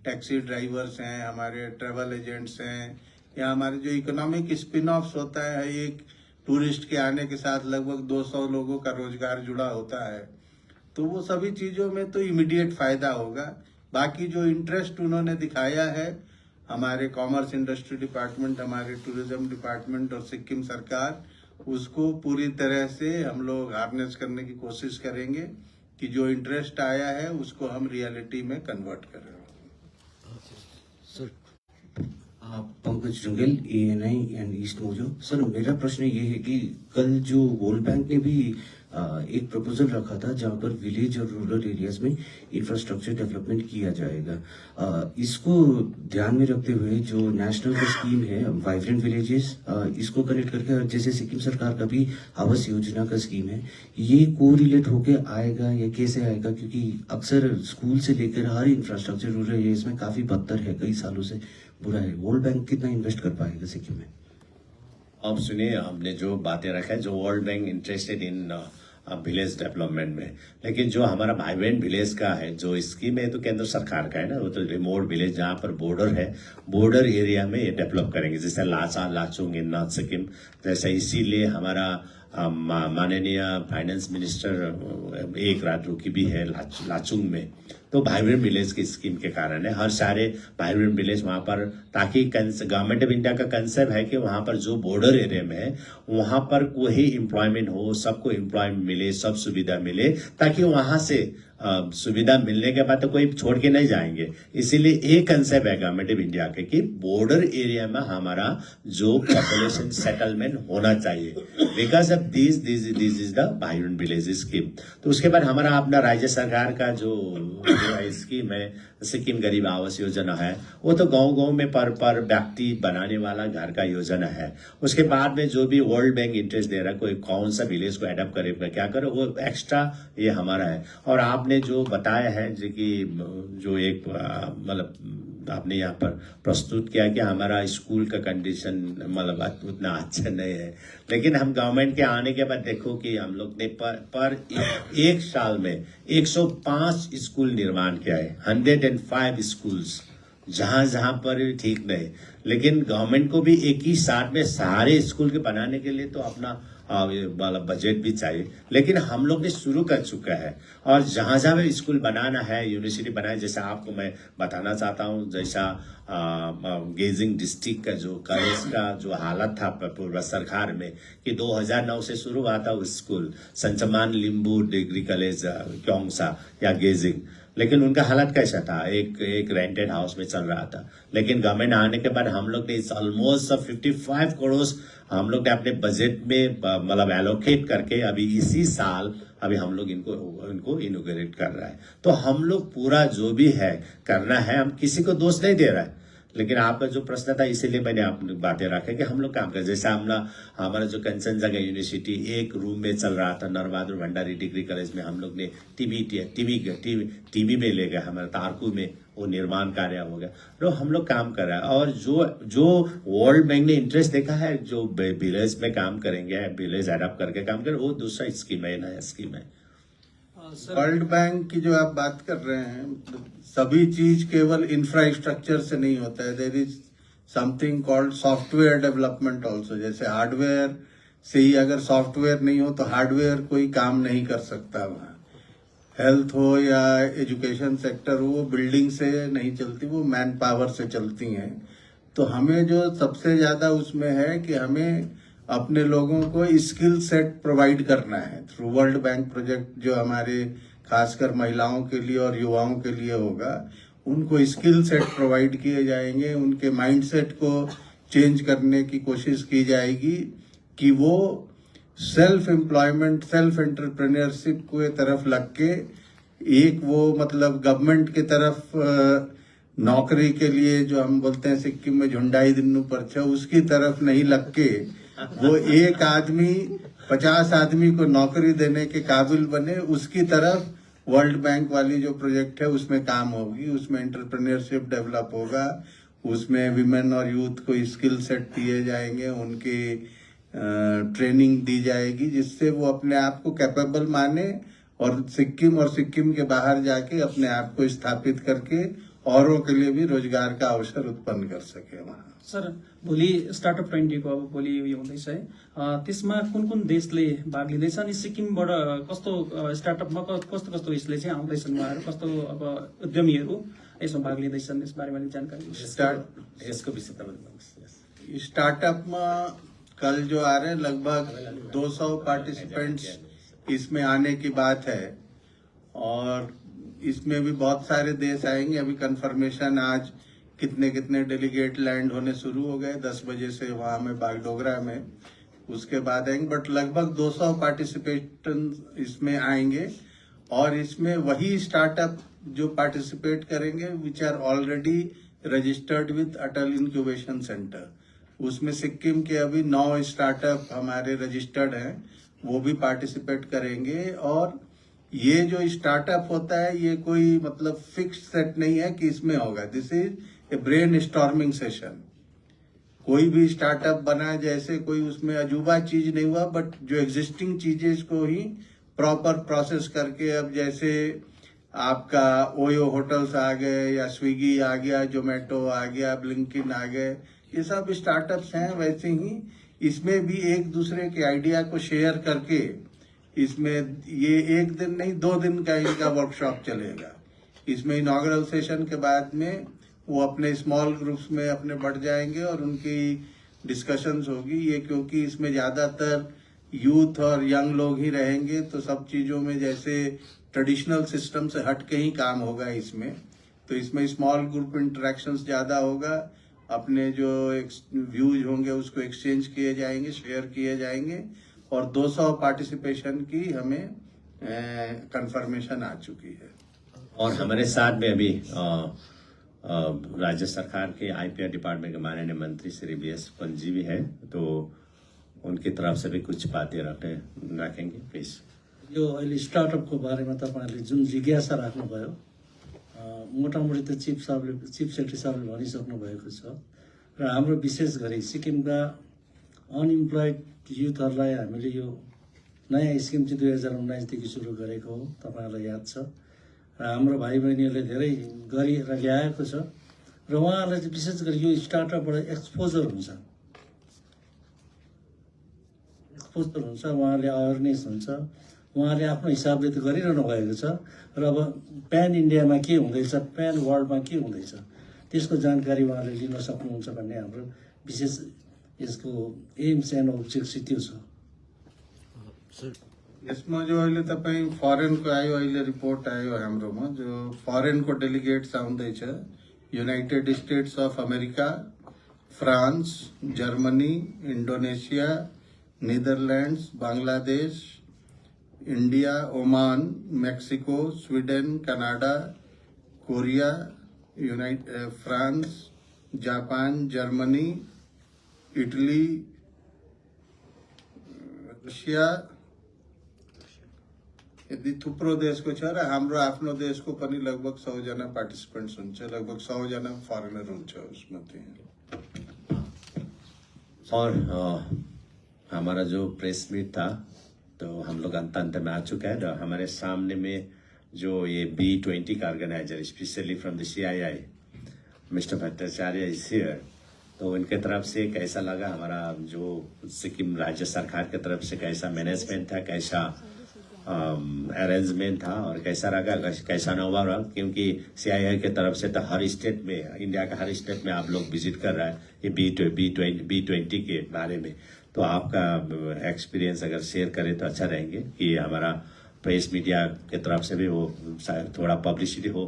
टैक्सी ड्राइवर्स हैं, हमारे ट्रैवल एजेंट्स हैं, या हमारे जो इकोनॉमिक स्पिन ऑफ्स होता है, एक टूरिस्ट के आने के साथ लगभग 200 लोगों का रोजगार जुड़ा होता है, तो वो सभी चीजों में तो इमीडिएट फायदा होगा। बाकी जो इंटरेस्ट उन्होंने दिखाया है, हमारे कॉमर्स इंडस्ट्री डिपार्टमेंट, हमारे टूरिज्म डिपार्टमेंट और सिक्किम सरकार, उसको पूरी तरह से हम लोग हार्नेस करने की कोशिश करेंगे कि जो इंटरेस्ट आया है उसको हम रियलिटी में कन्वर्ट करें। Sir, Pankaj Jungel, ANI and east mojo. Sir, मेरा प्रश्न ये है कि कल जो वर्ल्ड बैंक ने भी एक प्रपोजल रखा था जहां पर विलेज और रूरल एरियाज में इंफ्रास्ट्रक्चर डेवलपमेंट किया जाएगा। इसको ध्यान में रखते हुए जो नेशनल का स्कीम है वाइब्रेंट विलेजेस, इसको कनेक्ट करके जैसे सिक्किम सरकार का भी आवास योजना का स्कीम है, ये को रिलेट होके आएगा या कैसे आएगा? क्योंकि अक्सर स्कूल से लेकर हर इंफ्रास्ट्रक्चर रूरल एरियाज में काफी बदतर है, कई सालों से बुरा है। वर्ल्ड बैंक कितना इन्वेस्ट कर पाएगा सिक्किम में? अब सुनिए, हमने जो बातें रखा है, जो world bank interested in village development में, लेकिन जो हमारा वाइब्रेंट विलेज का है जो स्कीम है तो केंद्र सरकार का है ना, वो तो रिमोट विलेज जहाँ पर बॉर्डर है, बॉर्डर एरिया में ये डेवलप करेंगे, जैसे लाचा लाचुंग इन नॉर्थ सिक्किम। जैसे इसीलिए हमारा माननीय फाइनेंस मिनिस्टर एक रात रुकी भी है लाचुंग में, तो वाइब्रेंट विलेज की स्कीम के कारण है। हर सारे वाइब्रेंट विलेज वहां पर, ताकि गवर्नमेंट ऑफ इंडिया का कंसेप्ट है कि वहां पर जो बॉर्डर एरिया में है वहां पर कोई एम्प्लॉयमेंट हो, सबको एम्प्लॉयमेंट मिले, सब सुविधा मिले, ताकि वहां से सुविधा मिलने के बाद तो कोई छोड़ के नहीं जाएंगे। इसीलिए एक कंसेप्ट है गवर्नमेंट ऑफ इंडिया के कि बॉर्डर एरिया में हमारा जो पॉपुलेशन सेटलमेंट होना चाहिए, because of this is the vibrant village scheme. तो उसके बाद हमारा अपना राज्य सरकार का जो स्कीम है, सिक्किम गरीब आवास योजना है, वो तो गांव-गांव में पर व्यक्ति बनाने वाला घर का योजना है। उसके बाद में जो भी वर्ल्ड बैंक इंटरेस्ट दे रहा है, कोई कौन सा विलेज को एडप्ट करेगा, क्या करे, वो एक्स्ट्रा ये हमारा है। और आपने जो बताया है जो कि जो एक मतलब आपने यहाँ पर प्रस्तुत किया कि हमारा स्कूल का कंडीशन मतलब उतना अच्छा नहीं है, लेकिन हम गवर्नमेंट के आने के बाद देखो कि हम लोग ने पर एक साल में 105 स्कूल निर्माण किया है, 105 स्कूल्स, जहां पर ठीक नहीं। लेकिन गवर्नमेंट को भी एक ही साथ में सारे स्कूल के बनाने के लिए तो अपना वाला बजट भी चाहिए, लेकिन हम लोग ने शुरू कर चुका है। और जहां जहां भी स्कूल बनाना है, यूनिवर्सिटी बनाए, जैसा आपको मैं बताना चाहता हूं, जैसा गेजिंग डिस्ट्रिक्ट का जो कॉलेज का जो हालत था पूर्व सरकार में कि 2009 से शुरू हुआ था वो स्कूल, संचमान लिंबू डिग्री कॉलेज क्योंगसा या गेजिंग, लेकिन उनका हालत कैसा था, एक रेंटेड हाउस में चल रहा था। लेकिन गवर्नमेंट आने के बाद हम लोग ने ऑलमोस्ट 55 करोड़ हम लोग ने अपने बजट में मतलब एलोकेट करके अभी इसी साल अभी हम लोग इनको इनोग्रेट कर रहा है। तो हम लोग पूरा जो भी है करना है, हम किसी को दोष नहीं दे रहा है, लेकिन आपका जो प्रश्न था इसीलिए मैंने आप बातें रखा कि हम लोग काम करें। जैसे हमारा जो कंचनजंगा यूनिवर्सिटी एक रूम में चल रहा था, नरबहादुर भंडारी डिग्री कॉलेज में हम लोग ने टीवी में ले गए, हमारे तारकू में वो निर्माण कार्य हो गया, तो हम लोग काम कर रहे हैं। और जो वर्ल्ड बैंक ने इंटरेस्ट देखा है, जो विलेज में काम करेंगे, विलेज एडप्ट करके काम करें, वो दूसरा स्कीम है, नया स्कीम है। वर्ल्ड बैंक की जो आप बात कर रहे हैं, सभी चीज केवल इंफ्रास्ट्रक्चर से नहीं होता है, there is something called software development also. जैसे हार्डवेयर से ही अगर सॉफ्टवेयर नहीं हो तो हार्डवेयर कोई काम नहीं कर सकता। वहाँ हेल्थ हो या एजुकेशन सेक्टर हो, वो बिल्डिंग से नहीं चलती, वो मैन पावर से चलती हैं। तो हमें जो सबसे ज्यादा उसमें है कि हमें अपने लोगों को स्किल सेट प्रोवाइड करना है थ्रू वर्ल्ड बैंक प्रोजेक्ट, जो हमारे खासकर महिलाओं के लिए और युवाओं के लिए होगा। उनको स्किल सेट प्रोवाइड किए जाएंगे, उनके माइंडसेट को चेंज करने की कोशिश की जाएगी कि वो सेल्फ एम्प्लॉयमेंट, सेल्फ एंटरप्रेन्योरशिप के तरफ लग के, एक वो मतलब गवर्नमेंट की तरफ नौकरी के लिए जो हम बोलते हैं सिक्किम में झुंडाई दिन्नु परछा, उसकी तरफ नहीं लग के वो एक आदमी 50 आदमी को नौकरी देने के काबिल बने, उसकी तरफ वर्ल्ड बैंक वाली जो प्रोजेक्ट है उसमें काम होगी। उसमें एंटरप्रेन्योरशिप डेवलप होगा, उसमें विमेन और यूथ को स्किल सेट दिए जाएंगे, उनकी ट्रेनिंग दी जाएगी, जिससे वो अपने आप को कैपेबल माने और सिक्किम के बाहर जाके अपने आप को स्थापित करके औरों के लिए भी रोजगार का अवसर उत्पन्न कर सके वहाँ। सर भोलि स्टार्टअप 20 को अब भोलि उयो हुँदैछ है, त्यसमा कुन कुन देशले भाग लिँदैछ अनि सिक्किमबाट कस्तो स्टार्टअपमा कस्तो कस्तो यसले चाहिँ आउँदैछन् उहाँहरू, कस्तो अब उद्यमीहरू यसमा भाग लिँदैछन्, यस बारेमा अलिक जानकारी यसको विषयमा बताउनुहोस्। स्टार्टअप में कल जो आ रहे हैं लगभग 200 पार्टिसिपेंट्स इसमें आने की बात है और इसमें भी बहुत सारे देश आएंगे। अभी कंफर्मेशन आज कितने कितने डेलीगेट लैंड होने शुरू हो गए 10 बजे से वहां में बागडोगरा में, उसके बाद आएंगे। बट लगभग 200 पार्टिसिपेंट इसमें आएंगे और इसमें वही स्टार्टअप जो पार्टिसिपेट करेंगे which are already registered with Atal incubation centre. उसमें सिक्किम के अभी 9 स्टार्टअप हमारे रजिस्टर्ड हैं, वो भी पार्टिसिपेट करेंगे। और ये जो स्टार्टअप होता है ये कोई मतलब फिक्स सेट नहीं है कि इसमें होगा। This is a brain storming session. कोई भी स्टार्टअप बना जैसे कोई उसमें अजूबा चीज नहीं हुआ, बट जो एग्जिस्टिंग चीजें को ही प्रॉपर प्रोसेस करके, अब जैसे आपका ओयो होटल्स आ गए या स्विगी आ गया, जोमेटो आ गया, ब्लिंकिन आ गए, ये सब स्टार्टअप्स हैं। वैसे ही इसमें भी एक दूसरे के आइडिया को शेयर करके इसमें ये 1 दिन नहीं 2 दिन का इनका वर्कशॉप चलेगा। इसमें इनॉग्रल सेशन के बाद में वो अपने स्मॉल ग्रुप्स में अपने बढ़ जाएंगे और उनकी डिस्कशंस होगी। ये क्योंकि इसमें ज्यादातर यूथ और यंग लोग ही रहेंगे तो सब चीजों में जैसे ट्रेडिशनल सिस्टम से हट के ही काम होगा इसमें। तो इसमें स्मॉल ग्रुप इंटरेक्शंस ज्यादा होगा, अपने जो व्यूज होंगे उसको एक्सचेंज किए जाएंगे, शेयर किए जाएंगे। और 200 पार्टिसिपेशन की हमें कंफर्मेशन आ चुकी है। और हमारे साथ में अभी राज्य सरकार के आईपीआर डिपार्टमेंट के माननीय मंत्री श्री BS पंजी भी है, तो उनकी तरफ से भी कुछ बातें रखेंगे प्लीज। यो अहिले स्टार्टअपको बारेमा तपाईँहरूले जुन जिज्ञासा राख्नुभयो, मोटामोटी त चिफ सेक्रेटरी साहबले भनिसक्नु भएको छ। र हाम्रो विशेष गरी सिक्किमका अनइम्प्लोइड युथहरूलाई हामीले यो नयाँ स्किम चाहिँ 2019 देखि सुरु गरेको हो, तपाईँहरूलाई याद छ। र हाम्रो भाइ बहिनीहरूले धेरै गरेर ल्याएको छ र उहाँहरूलाई चाहिँ विशेष गरी यो स्टार्टअपबाट एक्सपोजर हुन्छ, उहाँहरूले अवेरनेस हुन्छ, उहाँले आफ्नो हिसाबले त गरिरहनु भएको छ। र अब प्यान इन्डियामा के हुँदैछ, प्यान वर्ल्डमा के हुँदैछ त्यसको जानकारी उहाँले लिन सक्नुहुन्छ भन्ने हाम्रो विशेष यसको एम्स एन्ड ऑब्जेक्टिभ त्यो छ। यसमा जो अहिले तपाईँ फरेनको आयो, अहिले रिपोर्ट आयो हाम्रोमा जो फरेनको डेलिगेट्स आउँदैछ, United States of America, France, Germany, Indonesia, Netherlands, Bangladesh, India, Oman, Mexico, Sweden, Canada, Korea, France, Japan, Germany, Italy, Russia, यदि थुप्रो देशको छ र हाम्रो आफ्नो देशको पनि लगभग 100 जना पार्टिसिपेंट्स हुन्छ, लगभग 100 जना फरेनर हुन्छ उसमध्ये। और हमारा जो प्रेस मीट था तो हम लोग अंत में आ चुका है। और हमारे सामने में जो ये B20 का organiser specially from the CII mister Bhattacharya is here, तो उनके तरफ से कैसा लगा हमारा जो सिक्किम राज्य सरकार की तरफ से कैसा मैनेजमेंट था, कैसा अरेंजमेंट था और कैसा लगा, कैसा ना हुआ, क्योंकि CII के तरफ से तो हर स्टेट में, इंडिया का हर स्टेट में आप लोग विजिट कर रहा है ये B20 के बारे में। तो आपका एक्सपीरियंस अगर शेयर करें तो अच्छा रहेंगे कि हमारा प्रेस मीडिया के तरफ से भी वो शायद थोड़ा पब्लिसिटी हो।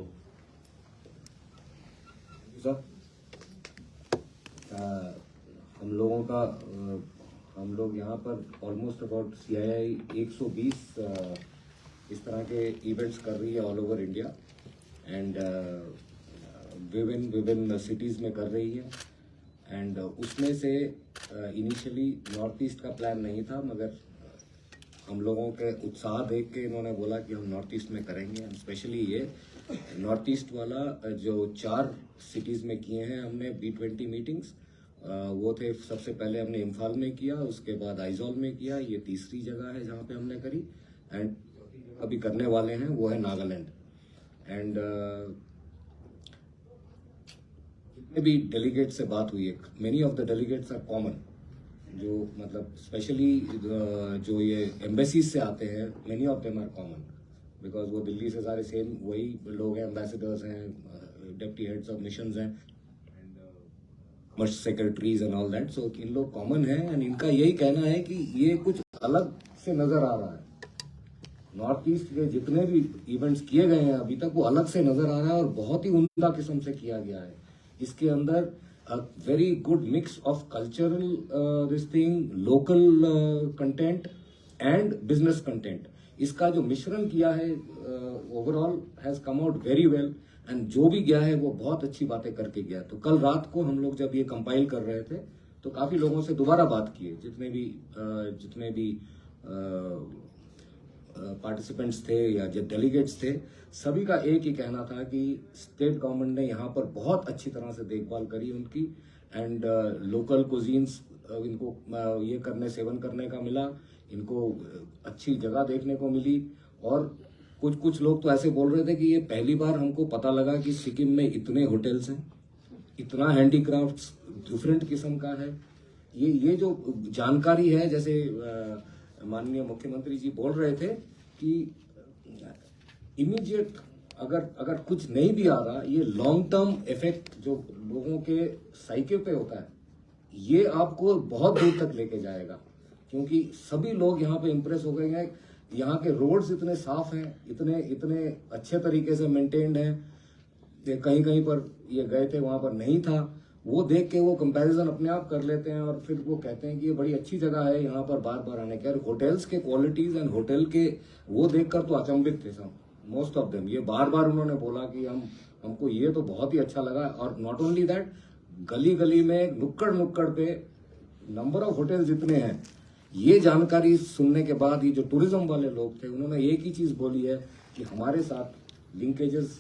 हम लोग यहाँ पर ऑलमोस्ट अबाउट CII 120 इस तरह के इवेंट्स कर रही है ऑल ओवर इंडिया एंड विभिन्न सिटीज़ में कर रही है। एंड उसमें से इनिशियली नॉर्थ ईस्ट का प्लान नहीं था, मगर हम लोगों के उत्साह देख के इन्होंने बोला कि हम नॉर्थ ईस्ट में करेंगे। एंड स्पेशली ये नॉर्थ ईस्ट वाला जो 4 सिटीज़ में किए हैं हमने B20 मीटिंग्स, वो थे सबसे पहले हमने इम्फाल में किया, उसके बाद आइजॉल में किया, ये तीसरी जगह है जहाँ पे हमने करी। एंड अभी करने वाले हैं वो है नागालैंड। एंड भी डेलीगेट से बात हुई है, many of the delegates are common, जो मतलब स्पेशली जो ये एम्बेसीज से आते हैं, many of them are common, because वो दिल्ली से सारे सेम वही लोग हैं, एम्बेसडर्स हैं, डिप्टी हेड्स ऑफ मिशंस हैं, and secretaries and all that. So इन लोग कॉमन है, एंड इनका यही कहना है कि ये कुछ अलग से नजर आ रहा है। नॉर्थ ईस्ट के जितने भी इवेंट्स किए गए हैं अभी तक, वो अलग से नजर आ रहा है और बहुत ही उम्दा किस्म से किया गया है। इसके अंदर a very good mix of cultural this thing, local content and business content. इसका जो मिश्रण किया है overall has come out very well, and जो भी गया है वो बहुत अच्छी बातें करके गया। तो कल रात को हम लोग जब ये कंपाइल कर रहे थे तो काफी लोगों से दोबारा बात किए, जितने भी पार्टिसिपेंट्स थे या जो डेलीगेट्स थे, सभी का एक ही कहना था कि स्टेट गवर्नमेंट ने यहाँ पर बहुत अच्छी तरह से देखभाल करी उनकी, एंड लोकल कुजीन्स इनको ये सेवन करने का मिला, इनको अच्छी जगह देखने को मिली। और कुछ लोग तो ऐसे बोल रहे थे कि ये पहली बार हमको पता लगा कि सिक्किम में इतने होटल्स हैं, इतना हैंडीक्राफ्ट्स डिफरेंट किस्म का है। ये जो जानकारी है, जैसे माननीय मुख्यमंत्री जी बोल रहे थे कि इमीडिएट अगर कुछ नहीं भी आ रहा, ये लॉन्ग टर्म इफेक्ट जो लोगों के साइके पे होता है, ये आपको बहुत दूर तक लेके जाएगा, क्योंकि सभी लोग यहाँ पे इम्प्रेस हो गए हैं। यहाँ के रोड्स इतने साफ हैं, इतने अच्छे तरीके से मेंटेन्ड हैं। कहीं पर ये गए थे, वहां पर नहीं था, वो देख के वो कंपैरिजन अपने आप कर लेते हैं और फिर वो कहते हैं कि ये बड़ी अच्छी जगह है, यहाँ पर बार बार आने के। होटल्स के क्वालिटीज एंड होटल के वो देखकर तो अचंभित थे सब, मोस्ट ऑफ देम। ये बार बार उन्होंने बोला कि हमको ये तो बहुत ही अच्छा लगा। और नॉट ओनली दैट, गली गली में नुक्कड़ पे नंबर ऑफ होटल्स जितने हैं, ये जानकारी सुनने के बाद ये जो टूरिज्म वाले लोग थे, उन्होंने एक ही चीज बोली है कि हमारे साथ लिंकेजेस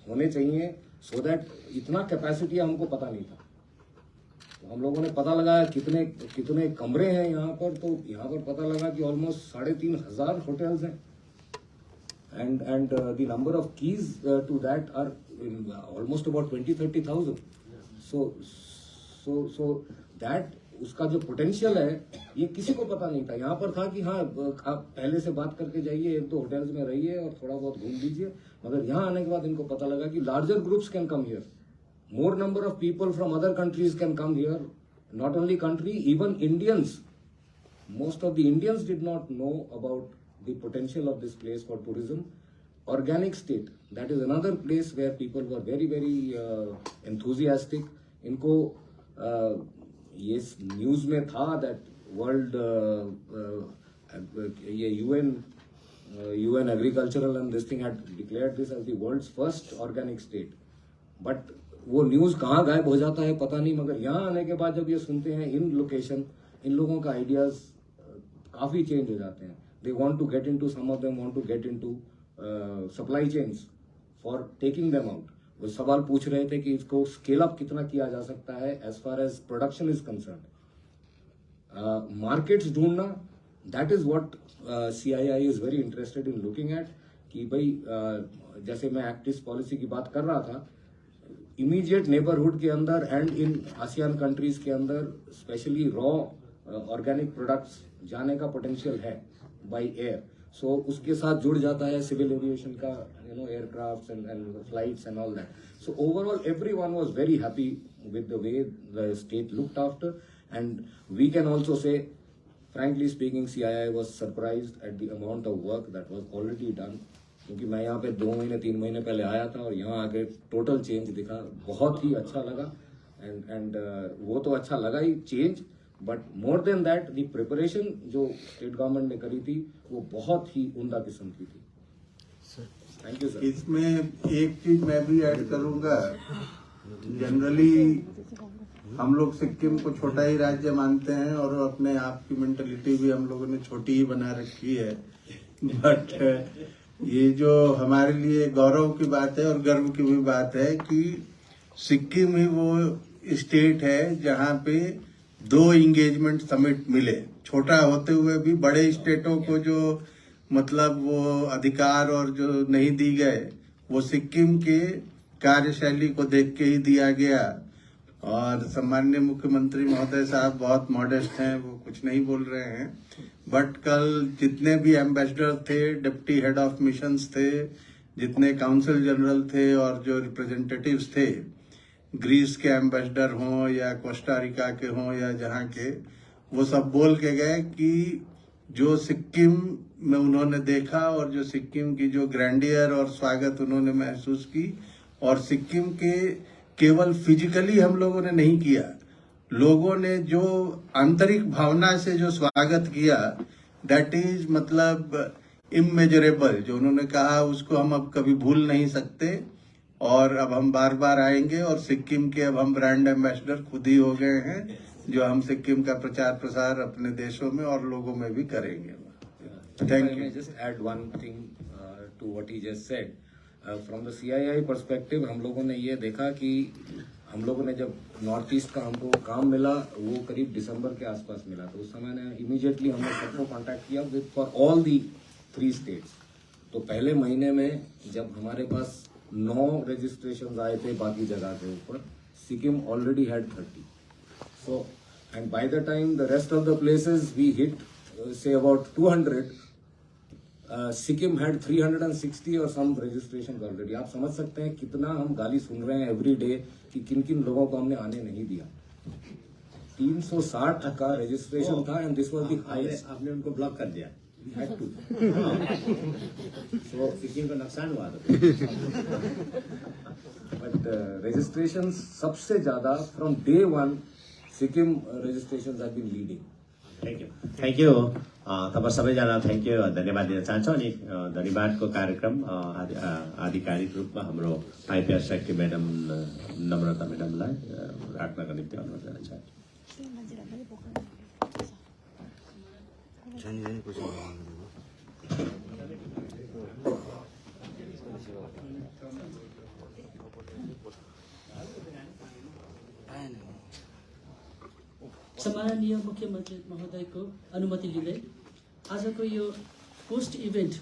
होने चाहिए, सो दैट इतना कैपेसिटी हमको पता नहीं था। तो हम लोगों ने पता लगाया कितने कमरे हैं यहाँ पर, तो यहाँ पर पता लगा कि ऑलमोस्ट 3,500 होटल्स हैं, and the number of keys to that are almost about 20-30,000. So that उसका जो पोटेंशियल है, ये किसी को पता नहीं था। यहाँ पर था कि हाँ, आप पहले से बात करके जाइए, 1-2 होटल्स में रहिए और थोड़ा बहुत घूम लीजिए। मगर यहाँ आने के बाद इनको पता लगा कि larger groups can come here, more number of people from other countries can come here, not only country, even Indians. Most of the Indians did not know about the potential of this place for tourism. Organic State, that is another place where people were very enthusiastic. इनको ये news में था that world ये UN agricultural and this thing had declared this as the world's first organic state. But वो news कहाँ गायब हो जाता है पता नहीं। मगर यहाँ आने के बाद जब ये सुनते हैं इन लोकेशन, इन लोगों का आइडियाज काफी चेंज हो जाते हैं। They want to get into, some of them want to get into supply chains for taking them out. वो सवाल पूछ रहे थे कि इसको स्केल अप कितना किया जा सकता है as far as production is concerned. Markets ढूंढना, that is what CII is very interested in looking at. कि भाई जैसे मैं एक्ट ईस्ट पॉलिसी की बात कर रहा था, इमीडिएट नेबरहुड के अंदर एंड इन आसियान कंट्रीज के अंदर स्पेशली रॉ ऑर्गेनिक प्रोडक्ट्स जाने का पोटेंशियल है बाय एयर। सो उसके साथ जुड़ जाता है सिविल एविएशन का, aircrafts and flights and all that. So overall everyone was very happy with the way the state looked after, and we can also say frankly speaking CII was surprised at the amount of work that was already done. क्योंकि मैं यहाँ पे 2 महीने 3 महीने पहले आया था और यहाँ आके टोटल चेंज दिखा, बहुत ही अच्छा लगा। एंड वो तो अच्छा लगा ही change, but more than that the preparation जो स्टेट गवर्नमेंट ने करी थी वो बहुत ही उम्दा किस्म की थी। Thank you sir. इसमें एक चीज मैं भी ऐड करूंगा। जनरली हम लोग सिक्किम को छोटा ही राज्य मानते हैं और अपने आप की मेंटलिटी भी हम लोगों ने छोटी ही बना रखी है। बट ये जो हमारे लिए गौरव की बात है और गर्व की भी बात है कि सिक्किम ही वो स्टेट है जहाँ पे 2 इंगेजमेंट समिट मिले। छोटा होते हुए भी बड़े स्टेटों को जो मतलब वो अधिकार और जो नहीं दी गए, वो सिक्किम के कार्यशैली को देख के ही दिया गया। और सम्माननीय मुख्यमंत्री महोदय साहब बहुत मॉडेस्ट हैं, वो कुछ नहीं बोल रहे हैं। बट कल जितने भी एम्बेसडर थे, डिप्टी हेड ऑफ मिशंस थे, जितने काउंसिल जनरल थे और जो रिप्रेजेंटेटिव्स थे, ग्रीस के एम्बेसडर हों या कोस्टारिका के हों या जहाँ के, वो सब बोल के गए कि जो सिक्किम में उन्होंने देखा और जो सिक्किम की जो ग्रैंडियर और स्वागत उन्होंने महसूस की, और सिक्किम के केवल फिजिकली हम लोगों ने नहीं किया, लोगों ने जो आंतरिक भावना से जो स्वागत किया, दैट इज मतलब इमेजरेबल। जो उन्होंने कहा उसको हम अब कभी भूल नहीं सकते, और अब हम बार बार आएंगे। और सिक्किम के अब हम ब्रांड एम्बेसडर खुद ही हो गए हैं, जो हम सिक्किम का प्रचार प्रसार अपने देशों में और लोगों में भी करेंगे। Thank you. Just add one thing to what he just said. From the CII perspective हम लोगों ने ये देखा कि हम लोगों ने जब नॉर्थ ईस्ट का हमको काम मिला, वो करीब दिसंबर के आसपास मिला, तो उस समय ने इमीडिएटली हमने सबको कांटेक्ट किया with for all the 3 states. तो पहले महीने में जब हमारे पास 9 रजिस्ट्रेशन आए थे बाकी जगह के ऊपर, Sikkim already had 30। So and by the time the rest of the places we hit say about 200, Sikkim had 360 और सम रजिस्ट्रेशन ऑलरेडी। आप समझ सकते हैं कितना हम गाली सुन रहे हैं एवरी डे कि किन किन लोगों को हमने आने नहीं दिया। 360 का रजिस्ट्रेशन था and this was the highest. आपने उनको ब्लॉक कर दिया। Had to. सो सिक्किम का नुकसान हुआ था। बट रजिस्ट्रेशन सबसे ज्यादा from day 1 Sikkim registration have been leading. Thank you. तपाईँ सबैजना थ्याङ्क यू धन्यवाद दिन चाहन्छौँ। अनि धन्यवादको कार्यक्रम आधिकारिक रूपमा हाम्रो IPR सेक्रेटरी म्याडम नम्रता म्याडमलाई राख्नका निम्ति अनुरोध गर्न चाहन्छु। सम्माननीय मुख्यमन्त्री महोदयको अनुमति लिँदै आजको यो पोस्ट इभेन्ट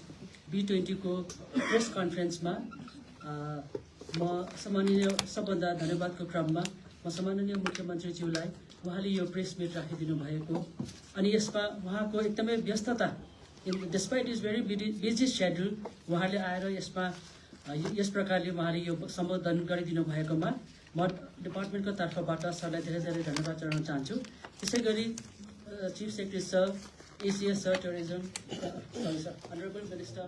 B20 को प्रेस कन्फरेन्समा म सम्माननीय सबभन्दा धन्यवादको क्रममा म सम्माननीय मुख्यमन्त्रीज्यूलाई उहाँले यो प्रेस मिट राखिदिनु भएको, अनि यसमा उहाँको एकदमै व्यस्तता, despite is very busy schedule, उहाँले आएर यसमा यस प्रकारले उहाँले यो सम्बोधन गरिदिनु भएकोमा म डिपार्टमेन्टको तर्फबाट सरलाई धेरै धेरै धन्यवाद चढाउन चाहन्छु। त्यसै गरी chief secretary sir, ACS sir, tourism, honourable minister,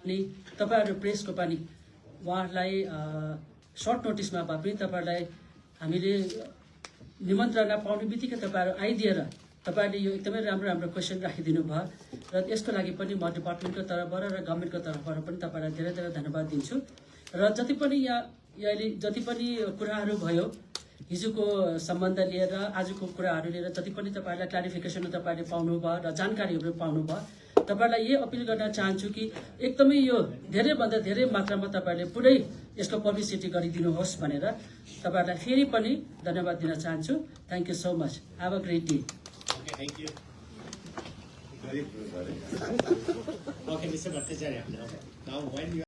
अनि तपाईँहरू प्रेसको पनि उहाँहरूलाई सर्ट नोटिसमा भए पनि तपाईँहरूलाई हामीले निमन्त्रणा पाउने बित्तिकै तपाईँहरू आइदिएर तपाईँहरूले यो एकदमै राम्रो राम्रो क्वेसन राखिदिनु भयो, र यसको लागि पनि म डिपार्टमेन्टको तर्फबाट र गभर्मेन्टको तर्फबाट पनि तपाईँलाई धेरै धेरै धन्यवाद दिन्छु। र जति पनि यहाँले जति पनि कुराहरू भयो, हिजोको सम्बन्ध लिएर आजको कुराहरू लिएर जति पनि तपाईँहरूलाई क्लारिफिकेसन तपाईँहरूले पाउनुभयो र जानकारीहरू पाउनुभयो, तपाईँलाई यही अपिल गर्न चाहन्छु कि एकदमै यो धेरैभन्दा धेरै मात्रामा तपाईँहरूले पुरै यसको पब्लिसिटी गरिदिनुहोस् भनेर तपाईँहरूलाई फेरि पनि धन्यवाद दिन चाहन्छु। Thank you so much. Have a great day. Thank you. Okay, Mr. Bhattacharya. Now, when you